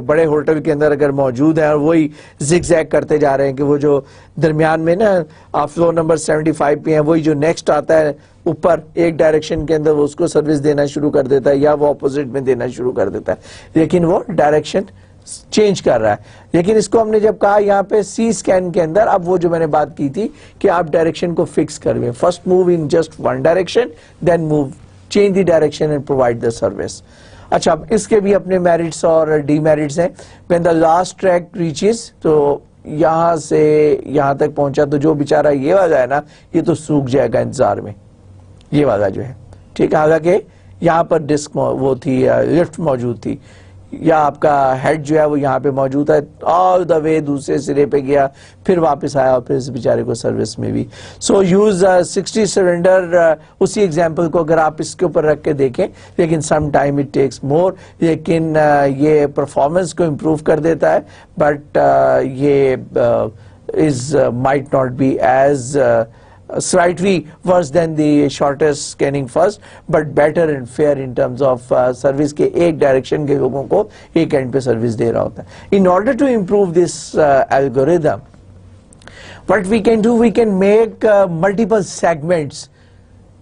بڑے ہوٹل کے اندر اگر موجود ہیں اور وہی زگ زیگ کرتے جا رہے ہیں کہ وہ جو درمیان میں نا آپ فلور نمبر 75 پہ ہیں وہی جو نیکسٹ آتا ہے اوپر ایک ڈائریکشن کے اندر وہ اس کو سروس دینا شروع کر دیتا ہے یا وہ اپوزٹ میں دینا شروع کر دیتا ہے, لیکن وہ ڈائریکشن چینج کر رہا ہے. لیکن اس کو ہم نے جب کہا یہاں پہ سی اسکین کے اندر اب وہ جو میں نے بات کی تھی کہ آپ ڈائریکشن کو فکس کرویں, first move in just one direction then move change the direction and provide the service. اچھا اب اس کے بھی اپنے میرٹس اور ڈی میرٹس ہیں. when the last track reaches تو یہاں سے یہاں تک پہنچا تو جو بیچارہ یہ والا ہے نا یہ تو سوکھ جائے گا انتظار میں, یہ والا جو ہے ٹھیک ہے. حالانکہ یہاں پر ڈسک وہ تھی لفٹ موجود تھی یا آپ کا ہیڈ جو ہے وہ یہاں پہ موجود ہے آل دا وے دوسرے سرے پہ گیا پھر واپس آیا اور پھر اس بیچارے کو سروس میں بھی. سو یوز 60 سلنڈر اسی ایگزامپل کو اگر آپ اس کے اوپر رکھ کے دیکھیں لیکن some time it takes more, لیکن یہ پرفارمنس کو امپروو کر دیتا ہے بٹ یہ is might not be as slightly worse than the shortest scanning first but better and fair in terms of service کے ایک ڈائریکشن کے لوگوں کو ایک اینڈ پہ سروس دے رہا ہوتا ہے. In order to improve this algorithm, what we can do, we can make multiple segments.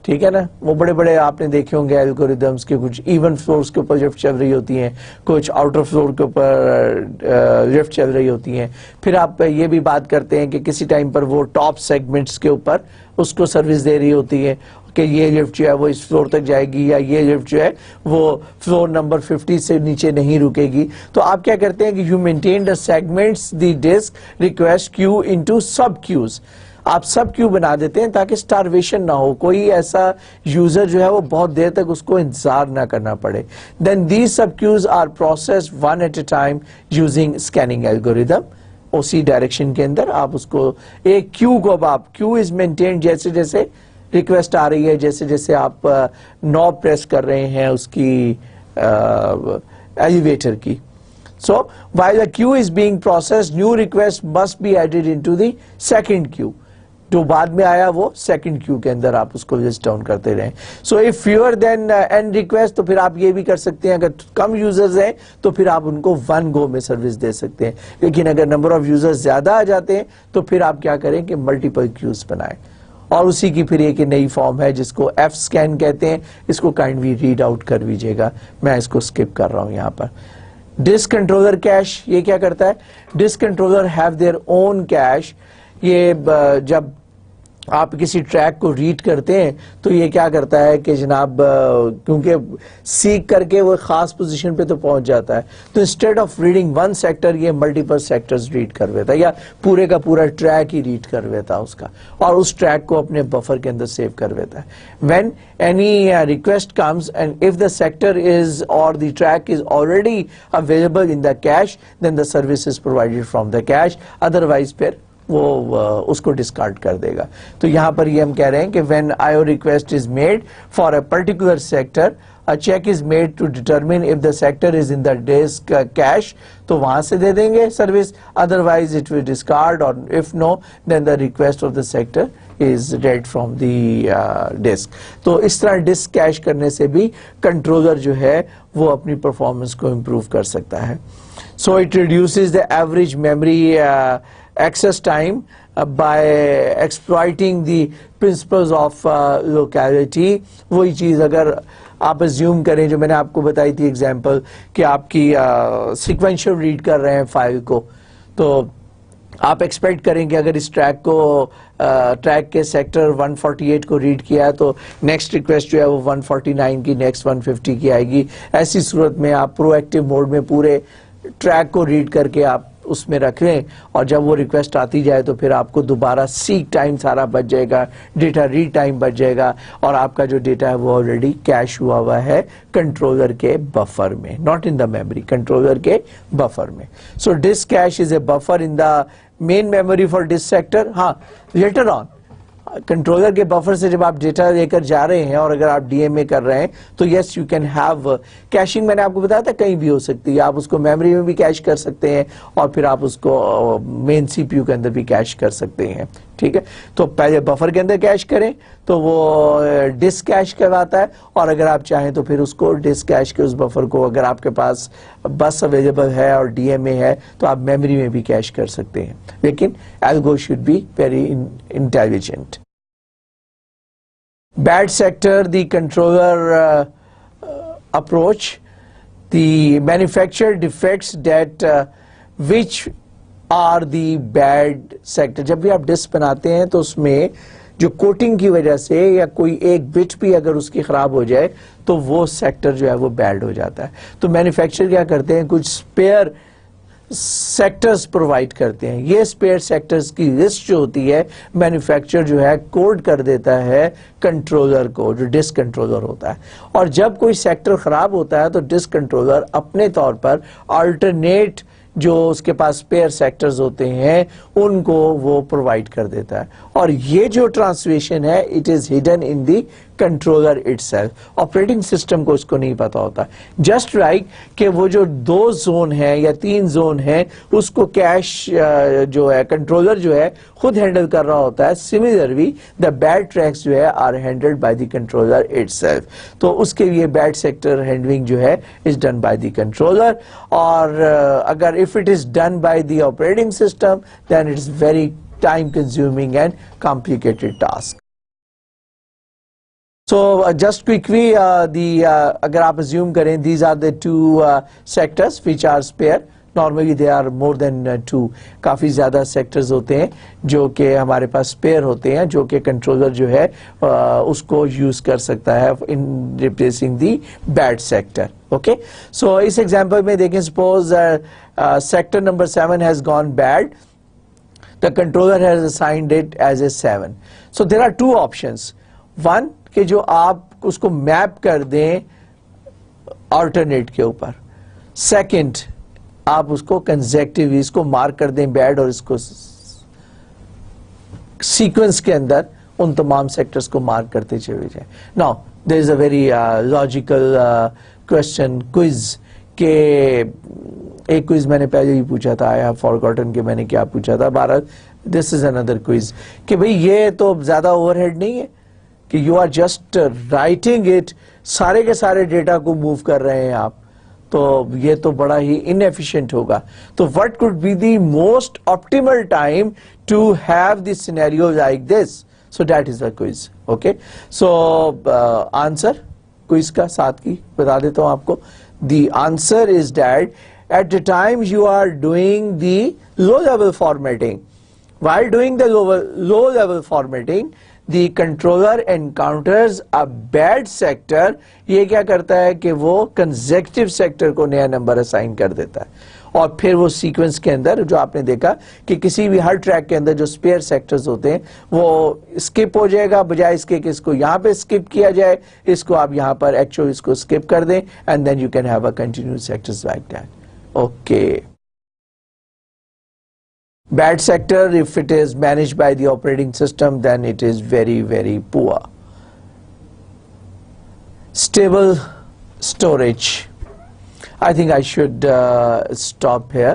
ठीक है ना। वो बड़े बड़े आपने देखे होंगे एल्गोरिदम्स के, कुछ इवन फ्लोर्स के ऊपर लिफ्ट चल रही होती हैं, कुछ आउटर फ्लोर के ऊपर लिफ्ट चल रही होती हैं। फिर आप ये भी बात करते हैं कि किसी टाइम पर वो टॉप सेगमेंट्स के ऊपर उसको सर्विस दे रही होती है कि ये लिफ्ट जो है वो इस फ्लोर तक जाएगी, या ये लिफ्ट जो है वो फ्लोर नंबर 50 से नीचे नहीं रुकेगी। तो आप क्या करते हैं कि you maintain the segments the disk request queue into sub queues. आप सब क्यू बना देते हैं ताकि स्टारवेशन ना हो, कोई ऐसा यूजर जो है वो बहुत देर तक उसको इंतजार ना करना पड़े। Then these sub queues are processed one at a time using scanning algorithm. उसी डायरेक्शन के अंदर आप उसको एक क्यू को, अब आप क्यू इज मेंटेन, जैसे जैसे रिक्वेस्ट आ रही है, जैसे जैसे आप नॉब प्रेस कर रहे हैं उसकी एलिवेटर की। So while the queue is being processed, new request must be added into the second queue. जो बाद में आया वो सेकंड क्यू के अंदर आप उसको लिस्ट डाउन करते रहें। So if fewer than N request, तो फिर आप ये भी कर सकते हैं, अगर कम यूजर्स हैं तो फिर आप उनको वन गो में सर्विस दे सकते हैं। लेकिन अगर नंबर ऑफ यूजर्स ज्यादा आ जाते हैं तो फिर आप क्या करें कि मल्टीपल क्यूज बनाएं। और उसी की फिर एक नई फॉर्म है जिसको एफ स्कैन कहते हैं, इसको काइंडली रीड आउट कर लीजिएगा, मैं इसको स्किप कर रहा हूं यहाँ पर। डिस्क कंट्रोलर कैश, ये क्या करता है, disk controller have their own cash. ये जब आप किसी ट्रैक को रीड करते हैं तो ये क्या करता है कि जनाब क्योंकि सीख करके वो खास पोजीशन पे तो पहुंच जाता है, तो instead of reading one sector ये मल्टीपल सेक्टर्स रीड कर लेता है, या पूरे का पूरा ट्रैक ही रीड कर लेता है उसका, और उस ट्रैक को अपने बफर के अंदर सेव कर लेता है। When any request comes and if the sector is और the track is already available in the cache, then the service is provided from the cache, otherwise फिर वो उसको डिस्कार्ड कर देगा। तो यहां पर ये हम कह रहे हैं कि when IO request is made for a particular sector, a check is made to determine if the sector is in the disk cache, तो वहां से दे देंगे service, otherwise it will discard, or if no then the request of the sector is read from the disk। तो इस तरह disc cash करने से भी कंट्रोलर जो है वो अपनी परफॉर्मेंस को इम्प्रूव कर सकता है। So it reduces the average memory access time by exploiting the principles of locality। वही चीज अगर आप अज्यूम करें जो मैंने आपको बताई थी एग्जांपल कि आपकी सीक्वेंशियल रीड कर रहे हैं फाइल को, तो आप एक्सपेक्ट करेंगे अगर इस ट्रैक को ट्रैक के सेक्टर 148 को रीड किया तो नेक्स्ट रिक्वेस्ट जो है वो 149 की, नेक्स्ट 150 की आएगी। ऐसी सूरत में आप प्रोएक्टिव मोड में पूरे ट्रैक को रीड करके आप उसमें रख लें, और जब वो रिक्वेस्ट आती जाए तो फिर आपको दोबारा सीक टाइम सारा बच जाएगा, डेटा रीड टाइम बच जाएगा, और आपका जो डेटा है वो ऑलरेडी कैश हुआ है कंट्रोलर के बफर में, not in the memory, controller के बफर में। So disk cache is a buffer in the main memory for disk sector. हाँ, लेटर ऑन कंट्रोलर के बफर से जब आप डेटा लेकर जा रहे हैं और अगर आप डीएमए कर रहे हैं तो yes you can have caching. मैंने आपको बताया था कहीं भी हो सकती है, आप उसको मेमोरी में भी कैश कर सकते हैं और फिर आप उसको मेन सीपीयू के अंदर भी कैश कर सकते हैं। ठीक है, तो पहले बफर के अंदर कैश करें तो वो डिस्क कैश कहलाता है, और अगर आप चाहें तो फिर उसको डिस्क कैश के उस बफर को अगर आपके पास बस अवेलेबल है और डीएमए है तो आप मेमोरी में भी कैश कर सकते हैं, लेकिन algo should be very intelligent. Bad sector, the controller approach, the manufacturer defects that which are the bad sector। जब भी आप डिस्क बनाते हैं तो उसमें जो कोटिंग की वजह से या कोई एक बिट भी अगर उसकी खराब हो जाए तो वो सेक्टर जो है वो बैड हो जाता है। तो मैन्युफैक्चरर क्या करते हैं, कुछ स्पेयर सेक्टर्स प्रोवाइड करते हैं। ये स्पेयर सेक्टर्स की लिस्ट जो होती है मैन्युफैक्चरर जो है कोड कर देता है कंट्रोलर को, जो डिस्क कंट्रोलर होता है, और जब कोई सेक्टर खराब होता है तो डिस्क कंट्रोलर अपने तौर पर अल्टरनेट जो उसके पास स्पेयर सेक्टर्स होते हैं उनको वो प्रोवाइड कर देता है, और ये जो ट्रांसलेशन है it is hidden in the controller itself. Operating system को इसको नहीं पता होता। जस्ट लाइक कि वो जो 2 जोन है या 3 जोन है उसको कैश जो है कंट्रोलर जो है खुद हैंडल कर रहा होता है, सिमिलरली द बैड ट्रैक्स जो है are handled by the controller itself. तो उसके लिए बैड सेक्टर हैंडलिंग जो है is done by the controller, और अगर if it is done by the operating system then it is very time consuming and complicated task. So just quickly, agar aap assume kare, these are the two sectors which are spare. Normally they are more than two. काफ़ी ज़्यादा sectors होते हैं जो कि हमारे पास spare होते हैं, जो कि controller जो है उसको use कर सकता है in replacing the bad sector. Okay, so इस example में देखें, suppose sector number 7 has gone bad. The controller has assigned it as a 7. So there are two options. One कि जो आप उसको map कर दें alternate के ऊपर. Second, आप उसको कंसेक्टिव इसको मार्क कर दें बैड और इसको सीक्वेंस के अंदर उन तमाम सेक्टर्स को मार्क करते चले जाए. Now there is a very logical question quiz के एक क्विज मैंने पहले ही पूछा था, आई हैव फॉरगॉटन कि मैंने क्या पूछा था. बहरहाल दिस इज अनदर क्विज कि भाई ये तो ज्यादा ओवरहेड नहीं है कि you are just writing it, सारे के सारे डेटा को मूव कर रहे हैं आप, तो ये तो बड़ा ही इनएफिशिएंट होगा. तो what could be the most optimal time to have this scenario like this? So that is the quiz. Okay, so answer quiz का साथ की बता देता हूं आपको. The answer is that at the time you are doing the low level formatting, while doing the low level formatting, the controller encounters a bad sector. ये क्या करता है कि वो consecutive sector को नया नंबर असाइन कर देता है और फिर वो सीक्वेंस के अंदर जो आपने देखा कि किसी भी हर ट्रैक के अंदर जो स्पेयर सेक्टर्स होते हैं वो स्किप हो जाएगा, बजाय इसके कि इसको यहाँ पे स्किप किया जाए, इसको आप यहाँ पर एक्चुअली इसको स्किप कर दें and then you can have a continuous sectors like that. Okay, bad sector, if it is managed by the operating system, then it is very, very poor. Stable storage. I think I should stop here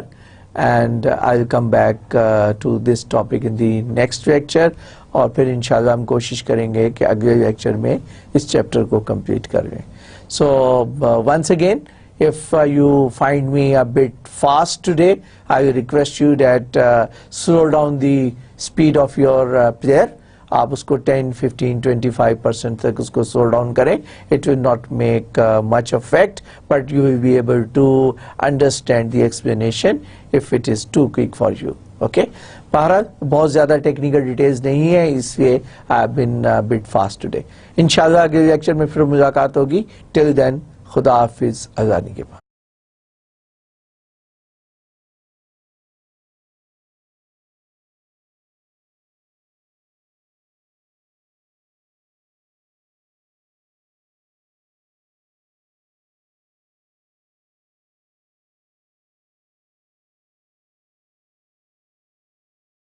and I'll come back to this topic in the next lecture. और फिर इंशाल्लाह हम कोशिश करेंगे कि अगले lecture में इस चैप्टर को कंप्लीट कर लें. So once again, if you find me a bit fast today, I will request you that slow down the speed of your player. आप उसको 10, 15, 25% तक उसको slow down करें. It will not make much effect, but you will be able to understand the explanation if it is too quick for you. Okay? बहरहाल बहुत ज़्यादा technical details नहीं है, इसलिए I have been a bit fast today. इंशाल्लाह अगले lecture में फिर मुलाकात होगी. Till then, खुदा हाफिज, अल्लाह निगहबान.